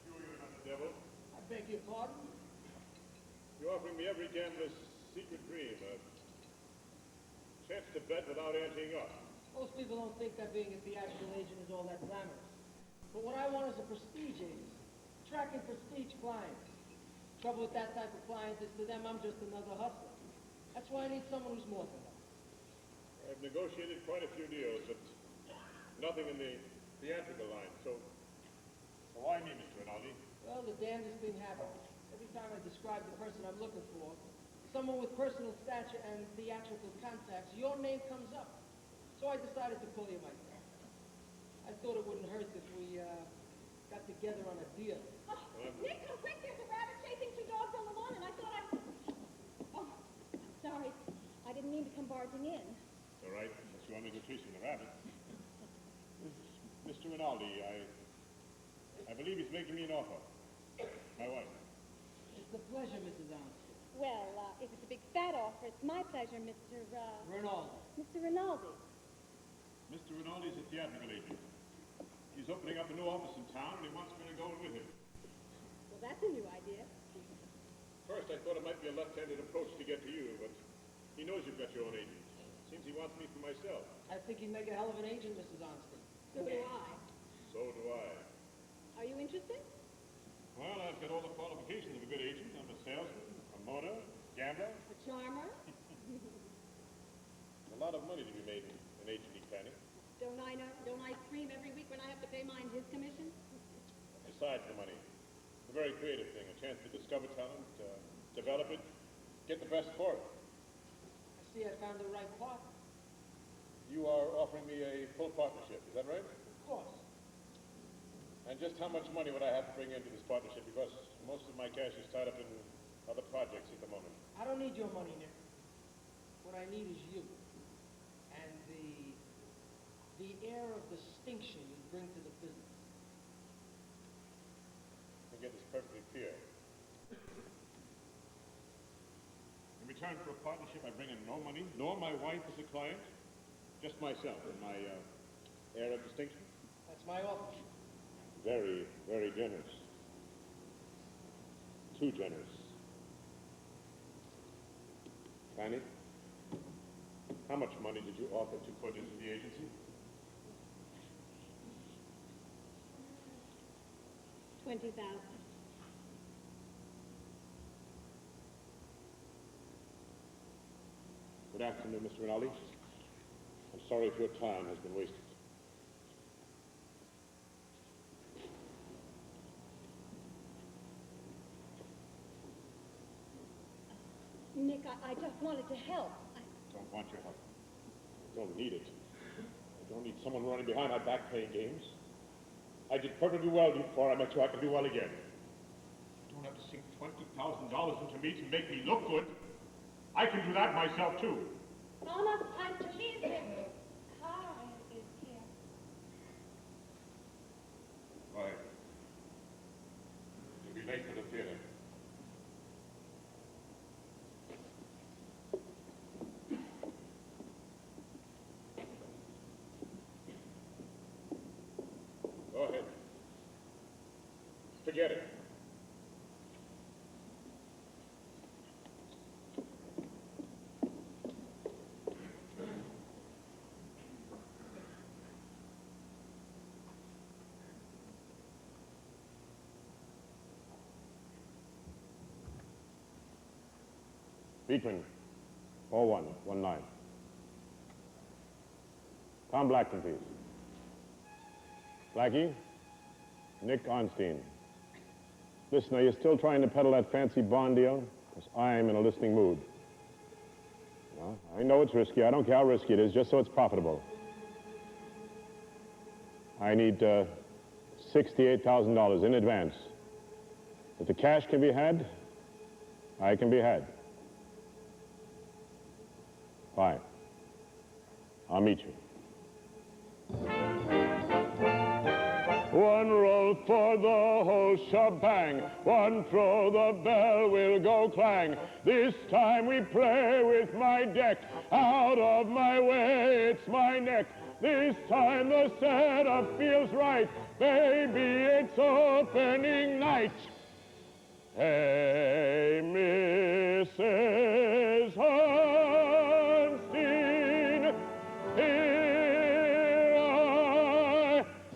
I beg your pardon? You're offering me every gambler's secret dream, a chance to bet without anteing up. Most people don't think that being a theatrical agent is all that glamorous. But what I want is a prestige agent, attracting prestige clients. Trouble with that type of client is to them I'm just another hustler. That's why I need someone who's more than that. I've negotiated quite a few deals, but nothing in the theatrical line. So why me, Mr. Rinaldi? Well, the damnedest thing happens. Every time I describe the person I'm looking for, someone with personal stature and theatrical contacts, your name comes up. So I decided to call you myself. I thought it wouldn't hurt if we got together on a deal. Oh, Nick, come quick! There's a rabbit chasing two dogs on the lawn, and I thought Oh, sorry. I didn't mean to come barging in. It's all right, unless you want me to go chasing the rabbit. Mr. Rinaldi, I believe he's making me an offer. My wife. It's a pleasure, Mrs. Ondré. Well, if it's a big fat offer, it's my pleasure, Mr. Rinaldi. Mr. Rinaldi. Mr. Rinaldi is a theatrical agent. He's opening up a new office in town, and he wants me to go in with him. Well, that's a new idea. First, I thought it might be a left-handed approach to get to you, but he knows you've got your own agent. Seems he wants me for myself. I think he'd make a hell of an agent, Mrs. Ondré. So do I. So do I. Are you interested? Well, I've got all the qualifications of a good agent. I'm a salesman, a lot of money to be made in H&E Canning. Don't I know? Don't I scream every week when I have to pay mine his commission? Besides the money, it's a very creative thing, a chance to discover talent, develop it, get the best for it. I see I found the right partner. You are offering me a full partnership, is that right? Of course. And just how much money would I have to bring into this partnership? Because most of my cash is tied up in other projects at the moment. I don't need your money, Nick. What I need is you. And the air of distinction you bring to the business. Let me get this perfectly clear. In return for a partnership, I bring in no money, nor my wife as a client, just myself and my air of distinction. That's my offer. Very, very generous. Too generous. Fanny, how much money did you offer to put into the agency? $20,000. Good afternoon, Mr. Rinaldi. I'm sorry if your time has been wasted. Nick, I just wanted to help. Don't want your help. I don't need it. I don't need someone running behind my back playing games. I did perfectly well before I met you. I can do well again. You don't have to sink $20,000 into me to make me look good. I can do that myself, too. Almost time to leave him. Car is here. Go ahead. You'll be late for the theater. Go ahead. Forget it. Beekman, 4119. Tom Blackton, please. Blackie, Nick Onstein. Listen, are you still trying to peddle that fancy bond deal? Because I'm in a listening mood. Well, I know it's risky. I don't care how risky it is, just so it's profitable. I need $68,000 in advance. If the cash can be had, I can be had. Fine. I'll meet you. One roll for the whole shebang. One throw, the bell will go clang. This time we play with my deck. Out of my way, it's my neck. This time the setup feels right. Baby, it's opening night. Hey, Mrs. Onstein, here I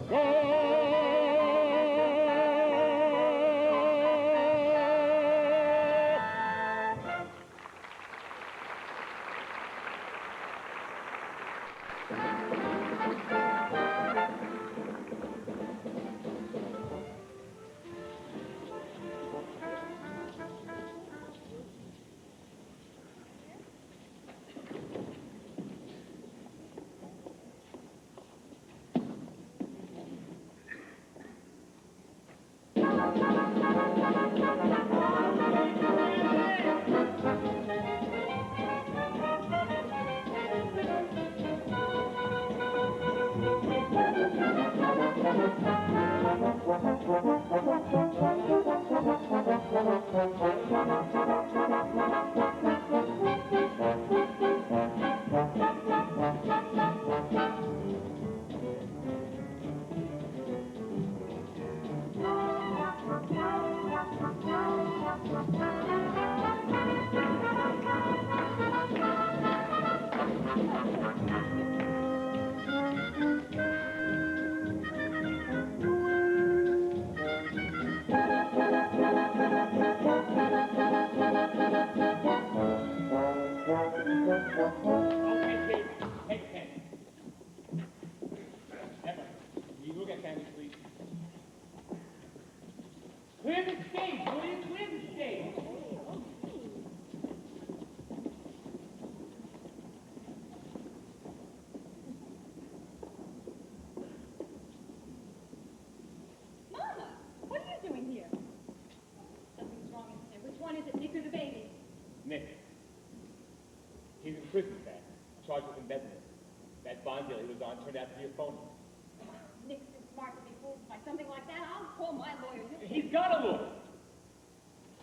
go. bond deal he was on turned out to be a phony. Nick's too smart to be fooled by something like that. I'll call my lawyer. He's got a lawyer.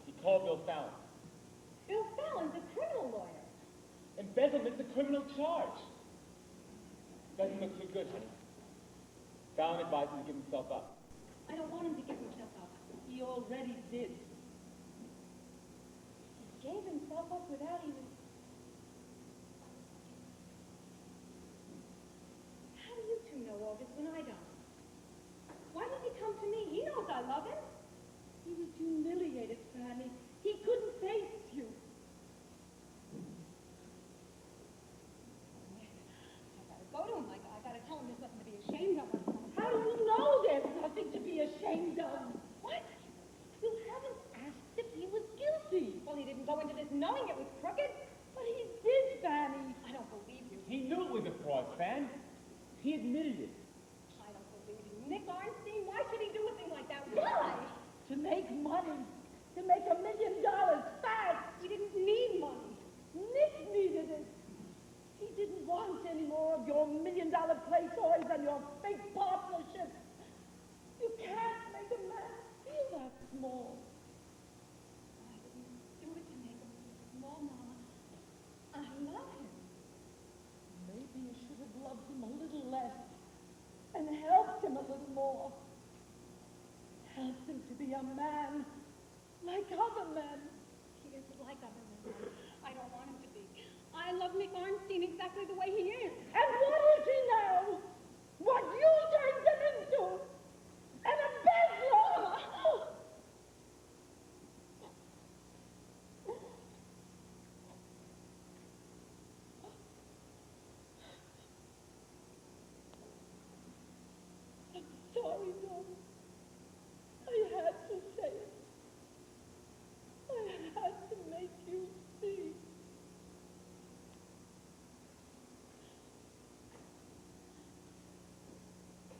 He called Bill Fallon. Bill Fallon's a criminal lawyer. Embezzlement's a criminal charge. Doesn't look too good, honey. Fallon advised him to give himself up. I don't want him to give himself up. He already did. He gave himself up without even... How do you two know all this when I don't? Why did he come to me? He knows I love him. He was humiliated, Fanny. He couldn't face you. I gotta go to him. I gotta tell him there's nothing to be ashamed of. How do you know there's nothing to be ashamed of? What? You haven't asked if he was guilty. Well, he didn't go into this knowing it was crooked. But he did, Fanny. I don't believe you. He knew it was a fraud, Fan. He admitted it. I don't believe you. Nick Arnstein, why should he do a thing like that? Why? To make money. To make $1 million fast. He didn't need money. Nick needed it. He didn't want any more of your $1 million play toys and your fake partnerships. You can't make a man feel that small. I didn't do it to make him small, Mama. I love him. Maybe you should have loved him a little less and helped him a little more. Helped him to be a man like other men. He isn't like other men. I don't want him to be. I love Nick Arnstein exactly the way he is. And what is he now? What you turned him into? An embezzler! I'm sorry, Mom. I had to say it. I had to make you see.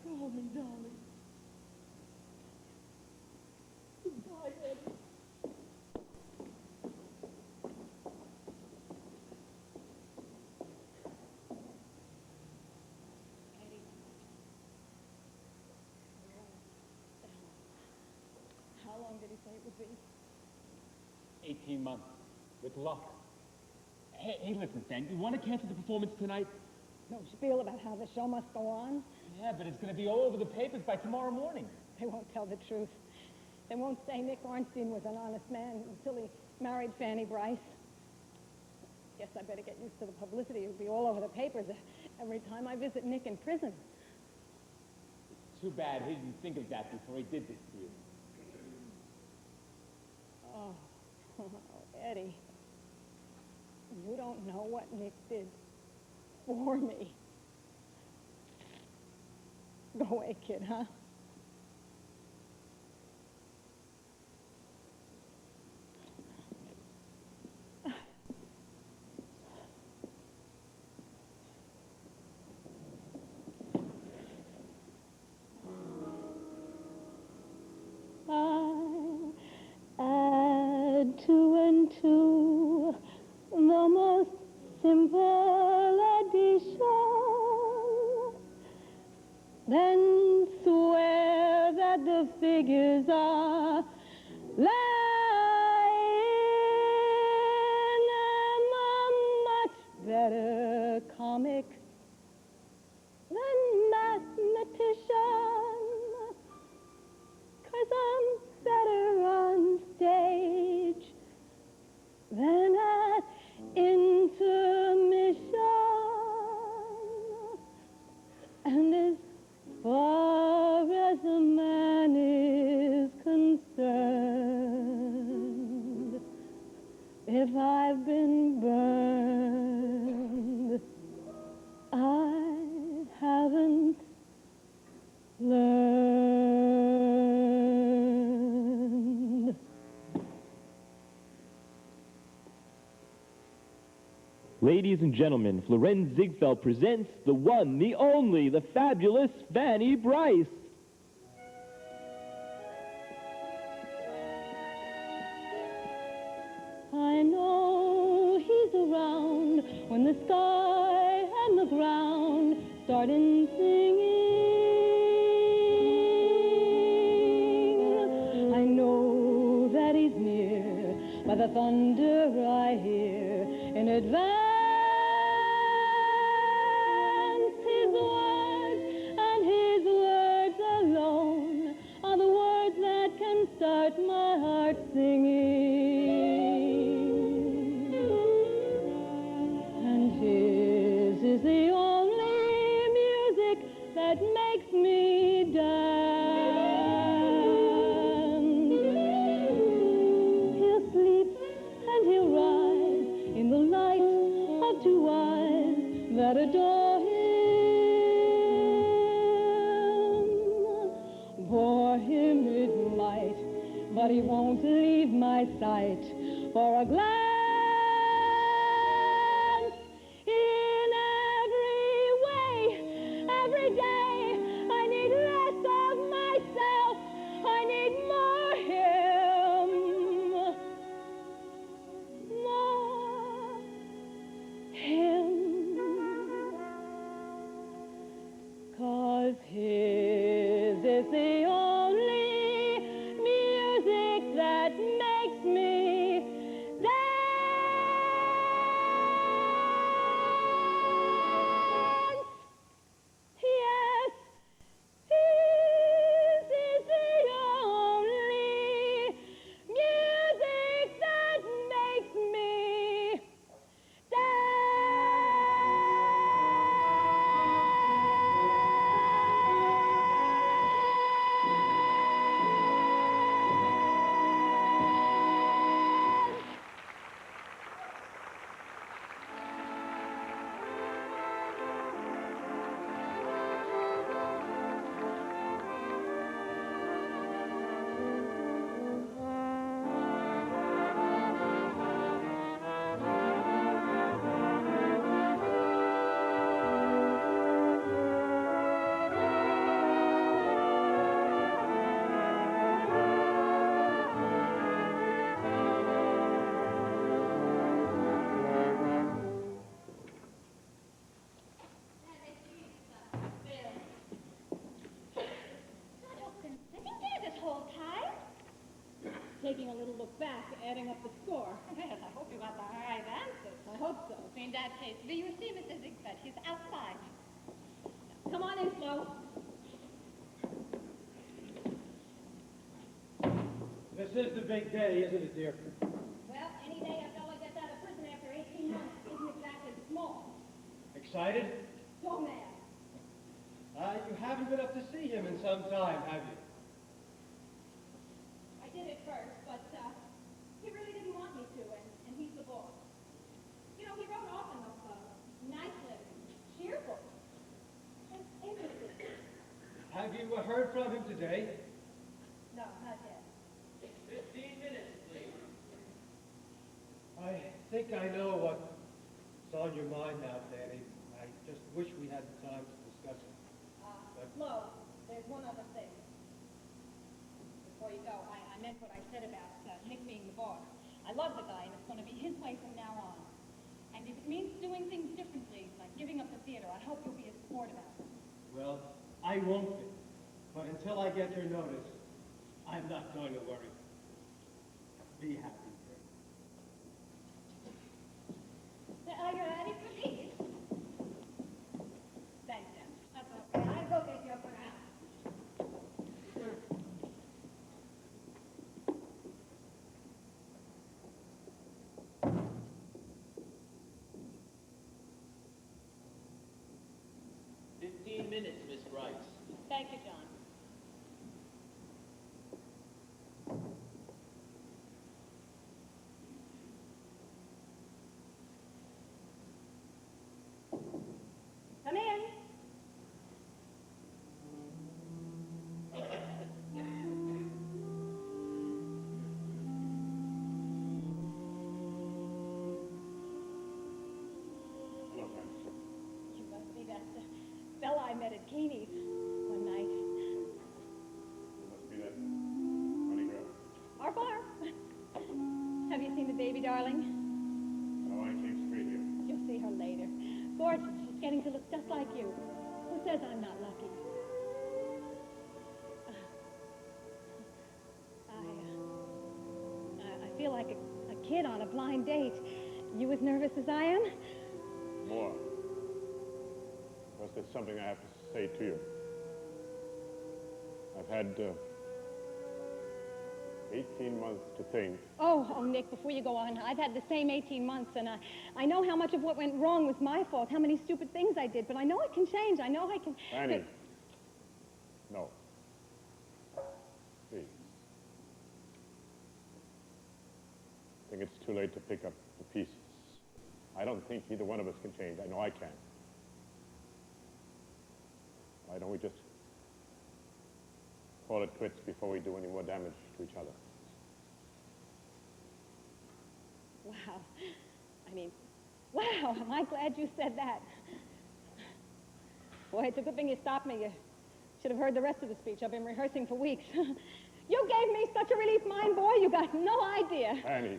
Call me, darling. Goodbye, Eddie. Eddie. How long did he say it would be? 18 months. With luck. Hey, listen, Fan, you want to cancel the performance tonight? No spiel about how the show must go on. Yeah, but it's going to be all over the papers by tomorrow morning. They won't tell the truth. They won't say Nick Arnstein was an honest man until he married Fanny Bryce. Guess I better get used to the publicity. It'll be all over the papers every time I visit Nick in prison. Too bad he didn't think of that before he did this to you. Oh, Eddie. You don't know what Nick did for me. Go away, kid, huh? I add 2 and 2, the most simple addition. Then swear that the figures are lying. I'm a much better comic than mathematician, 'cause I'm better on stage than at intermission. And as far as a man is concerned, if I've been burned, I haven't learned. Ladies and gentlemen, Florence Ziegfeld presents the one, the only, the fabulous Fanny Bryce. I know he's around when the sky and the ground starting singing. I know that he's near by the thunder I hear in advance. His words and his words alone are the words that can start my heart singing. And his is the only music that makes me dance. He'll sleep and he'll rise in the light of two eyes that adore him. For him it might, but he won't leave my sight for a glance. In every way, every day, I need less of myself. I need more him. More him. 'Cause his is the only music that makes me dance. Yes, his is the only music that makes me taking a little look back, adding up the score. Well, I hope you got the right answers. I hope so. In that case, will you see Mr. Ziegfeld? He's outside. Come on in, Flo. This is the big day, isn't it, dear? Well, any day a fella gets out of prison after 18 months isn't exactly small. Excited? So mad. You haven't been up to see him in some time, have you? I did at first, but he really didn't want me to, and he's the boss. You know, he wrote often of nice letters, cheerful, and interesting. Have you heard from him today? No, not yet. 15 minutes, please. I think I know what's on your mind now, Danny. I just wish we had the time to discuss it. Flo, there's one other thing. Before you go, I meant what I said about Nick being the boss. I love the guy, and it's going to be his way from now on. And if it means doing things differently, like giving up the theater, I hope you'll be a support about it. Well, I won't be. But until I get your notice, I'm not going to worry. Be happy, dear. Are you ready for peace? Thanks, Jen. That's okay. I'll go get your for now. 15 minutes, Miss Bryce. Thank you, John. Come in. You must be that fella I met at Keeney's one night. Must be that funny girl. Our farm. Have you seen the baby, darling? No, I came straight here. You'll see her later. Gorgeous. She's getting to look just like you. Who says I'm not lucky? I feel like a kid on a blind date. You as nervous as I am? More. Because there's something I have to say to you. I've had 18 months to think. Oh, Nick, before you go on, I've had the same 18 months, and I know how much of what went wrong was my fault, how many stupid things I did, but I know I can change. I know I can... Annie. No. Please. I think it's too late to pick up the pieces. I don't think either one of us can change. I know I can. Why don't we just call it quits before we do any more damage to each other? Wow. I mean, wow, am I glad you said that. Boy, it's a good thing you stopped me. You should have heard the rest of the speech. I've been rehearsing for weeks. You gave me such a relief, mine, boy, you got no idea. Annie.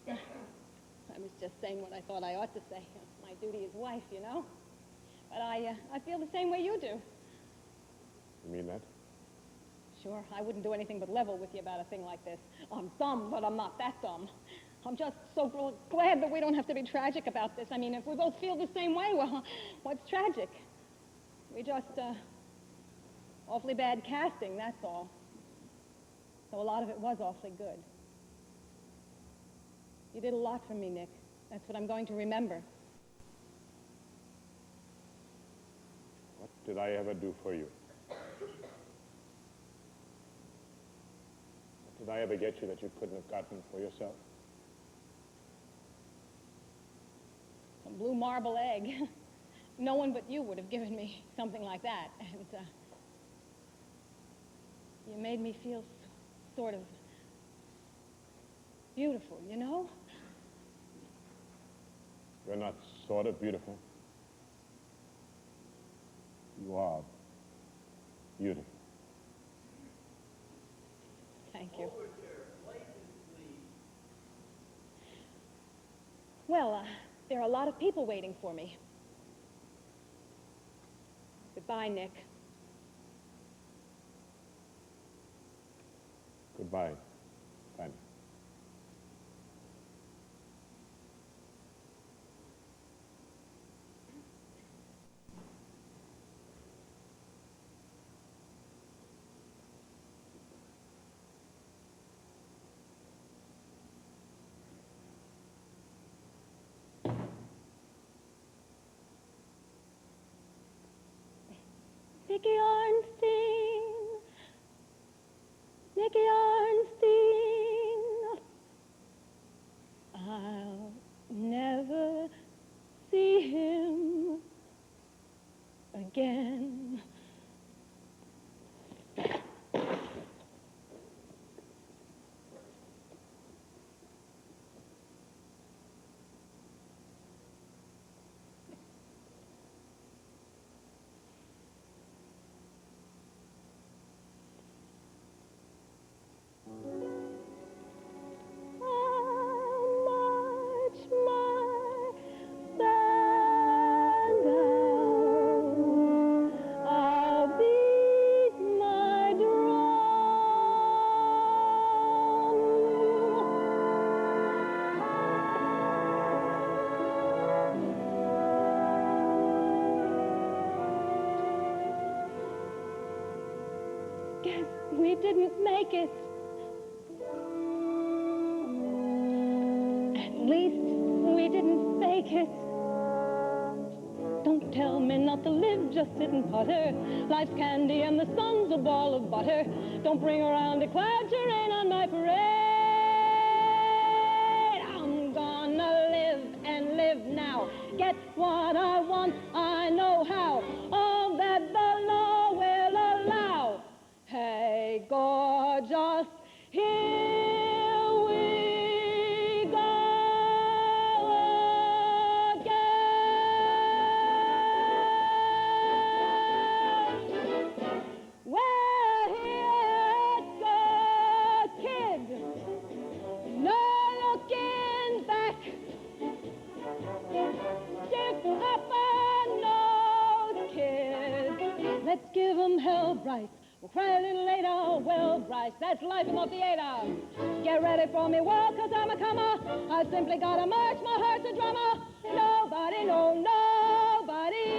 I was just saying what I thought I ought to say. It's my duty as wife, you know. But I feel the same way you do. You mean that? Sure, I wouldn't do anything but level with you about a thing like this. I'm dumb, but I'm not that dumb. I'm just so glad that we don't have to be tragic about this. I mean, if we both feel the same way, well, what's tragic? We just, awfully bad casting, that's all. So a lot of it was awfully good. You did a lot for me, Nick. That's what I'm going to remember. What did I ever do for you? What did I ever get you that you couldn't have gotten for yourself? A blue marble egg. No one but you would have given me something like that. And you made me feel sort of beautiful, you know? You're not sort of beautiful. You are beautiful. Thank you. Well, there are a lot of people waiting for me. Goodbye, Nick. Goodbye, Fanny. Nicky Arnstein, Nicky Arnstein, I'll never see him again. Guess we didn't make it. At least we didn't fake it. Don't tell me not to live, just sit and putter. Life's candy and the sun's a ball of butter. Don't bring around a cloud to rain on my parade. I'm gonna live and live now. Get what I want, I know how. All that the law will allow. Hey, gorgeous, here we go again. We're here at the kid. No looking back. Stick up a nose, give 'em hell, Bryce. We'll cry a little later. Well, Bryce, that's life in the theater. Get ready for me, world, 'cause I'm a comer. I simply gotta march, my heart's a drummer. Nobody, no, nobody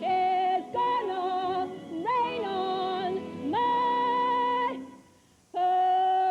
is gonna rain on my parade.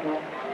Thank you.